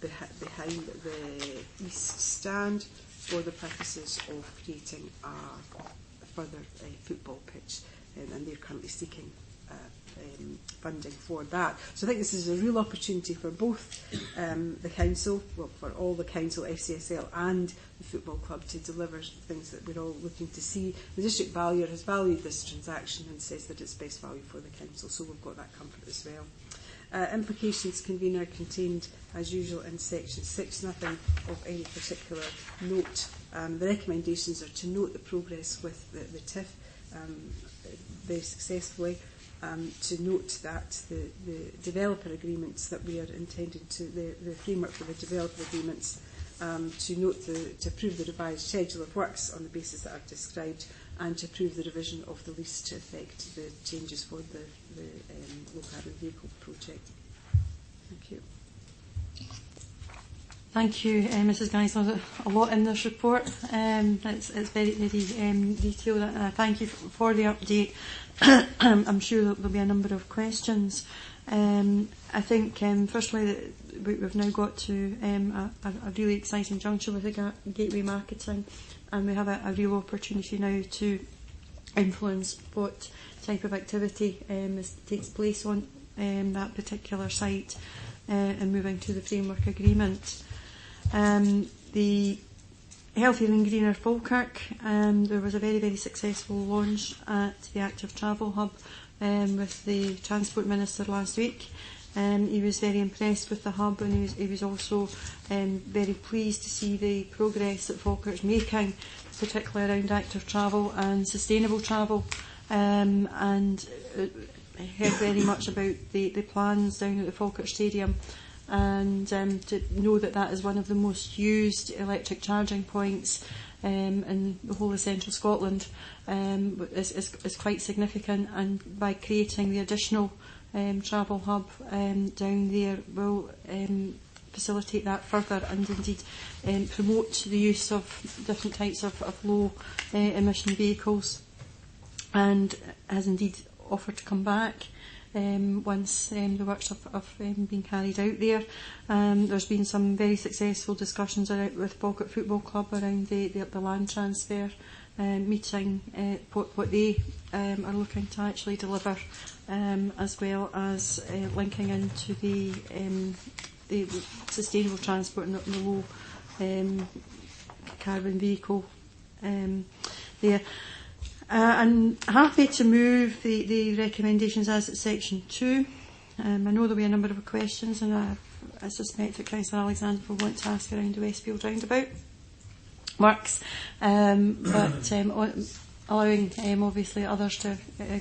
behind the east stand for the purposes of creating a further football pitch, and they're currently seeking funding for that. So I think this is a real opportunity for both the council, well, for all the council, FCSL and the football club to deliver things that we're all looking to see. The district valuer has valued this transaction and says that it's best value for the council, so we've got that comfort as well. Implications, convener, contained as usual in section 6, nothing of any particular note. The recommendations are to note the progress with the TIF very successfully, to note that the developer agreements that we are intending to, the framework for the developer agreements, to note to approve the revised schedule of works on the basis that I've described, and to approve the revision of the lease to affect the changes for the low carbon vehicle project. Thank you. Thank you, Mrs. Guys. There's a lot in this report. It's very, very detailed, and I thank you for the update. I'm sure there'll be a number of questions. I think, firstly, that we've now got to a really exciting juncture with the gateway marketing, and we have a real opportunity now to influence what type of activity takes place on that particular site, and moving to the framework agreement. The Healthier and Greener Falkirk, there was a very, very successful launch at the Active Travel Hub with the Transport Minister last week. He was very impressed with the hub, and he was also very pleased to see the progress that Falkirk's making, particularly around active travel and sustainable travel, and heard very much about the plans down at the Falkirk Stadium, and to know that that is one of the most used electric charging points in the whole of central Scotland is quite significant, and by creating the additional travel hub down there will facilitate that further, and indeed promote the use of different types of low emission vehicles, and has indeed offered to come back once the works have been carried out there. There's been some very successful discussions with Falkirk Football Club around the land transfer, meeting what they are looking to actually deliver, as well as linking into the sustainable transport and the low carbon vehicle there. I'm happy to move the recommendations as at section 2. I know there'll be a number of questions, and I suspect that Councillor Alexander will want to ask around the Westfield roundabout works, but allowing obviously others to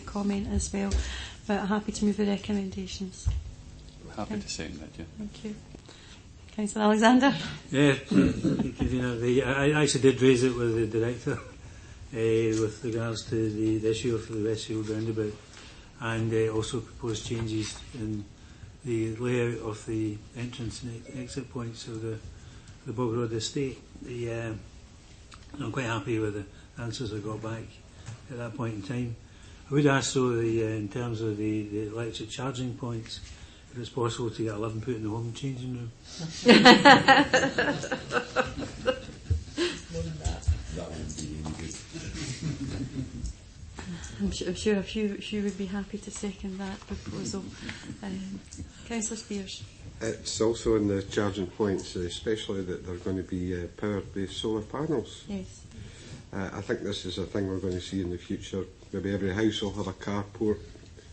comment as well. But I'm happy to move the recommendations. I'm happy to second that, yeah. Thank you. Councillor Alexander? Yeah, I actually did raise it with the Director with regards to the issue of the Westfield roundabout, and also proposed changes in the layout of the entrance and exit points of the Bog Road estate. I'm quite happy with the answers I got back at that point in time. I would ask, though, in terms of the electric charging points, if it's possible to get 11 put in the home changing room. That wouldn't be any good. I'm sure a few would be happy to second that proposal. Councillor Spears. It's also in the charging points, especially that they're going to be powered-based solar panels. Yes. I think this is a thing we're going to see in the future. Maybe every house will have a carport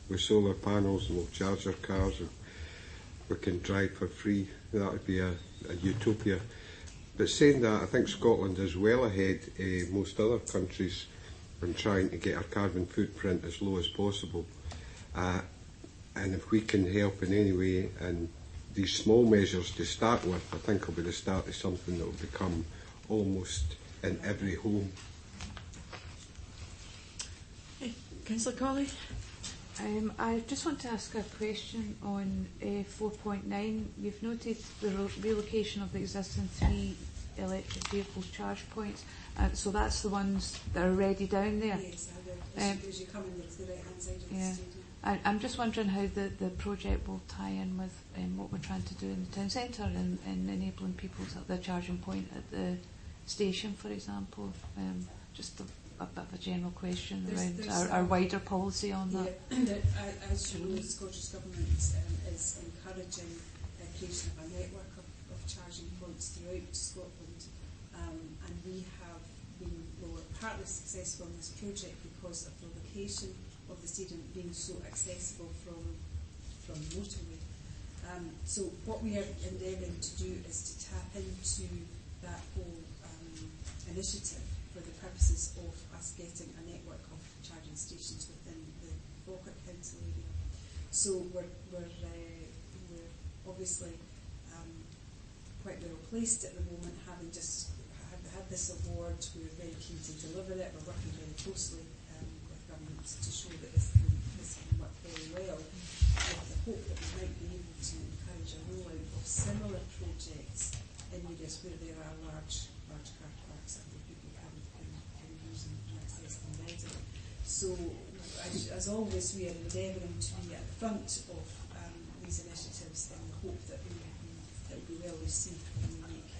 with solar panels, and we'll charge our cars and we can drive for free. That would be a utopia. But saying that, I think Scotland is well ahead of most other countries in trying to get our carbon footprint as low as possible. And if we can help in any way, and these small measures to start with, I think will be the start of something that will become almost in every home. Councillor Colley. I just want to ask a question on 4.9. You've noted the relocation of the existing 3 electric vehicle charge points. So that's the ones that are already down there? Yes, as you come in the right-hand side of the stadium. I'm just wondering how the project will tie in with what we're trying to do in the town centre and enabling people to have their charging point at the station, for example. Just a bit of a general question around our wider policy on that. As you know, the Scottish Government is encouraging the creation of a network of charging points throughout Scotland, and we have been partly successful in this project because of the location of the stadium being so accessible from the motorway. So what we are endeavouring to do is to tap into that whole initiative for the purposes of us getting a network of charging stations within the Falkirk Council area. So we're obviously quite well placed at the moment, having just had this award. We're very keen to deliver it. We're working very closely with government to show that this can work very well, with the hope that we might be able to encourage a rollout of similar projects in areas where there are large car parks and where people can use and access them readily. So, as always, we are endeavouring to be at the front of these initiatives in the hope that it will be well received when we make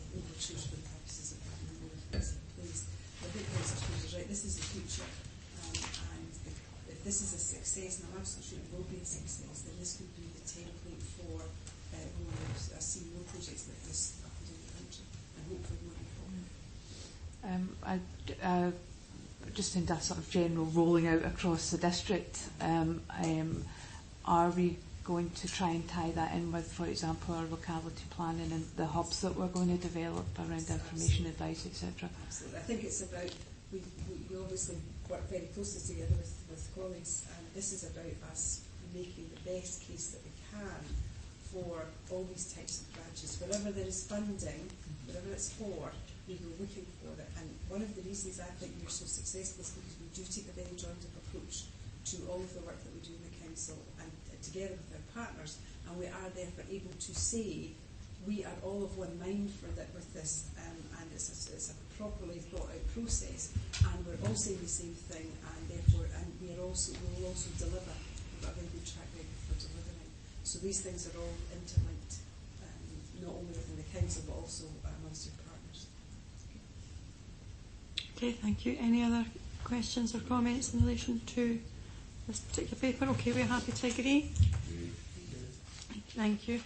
overtures for the purposes of having more things in place. I think Councillor Spears is right. This is the future, and if this is a success, and I'm absolutely sure it will be a success, then this could be the template for seeing more projects like this up and down the country, and hopefully more. Just in that sort of general rolling out across the district, are we going to try and tie that in with, for example, our locality planning and the hubs that we're going to develop around information, advice, etc.? Absolutely. I think it's about, we obviously work very closely together with colleagues, and this is about us making the best case that we can for all these types of branches. Wherever there is funding, whatever it's for, we go looking for it. And one of the reasons I think we're so successful is because we do take a very joined-up approach to all of the work that we do in the council and together with our partners, and we are therefore able to say we are all of one mind with this, and it's a properly thought out process, and we're all saying the same thing, and therefore we will also deliver. We've got a very good track record for delivering. So these things are all interlinked, not only within the council but also amongst your partners. Okay, thank you. Any other questions or comments in relation to this particular paper? Okay, we're happy to agree. Thank you.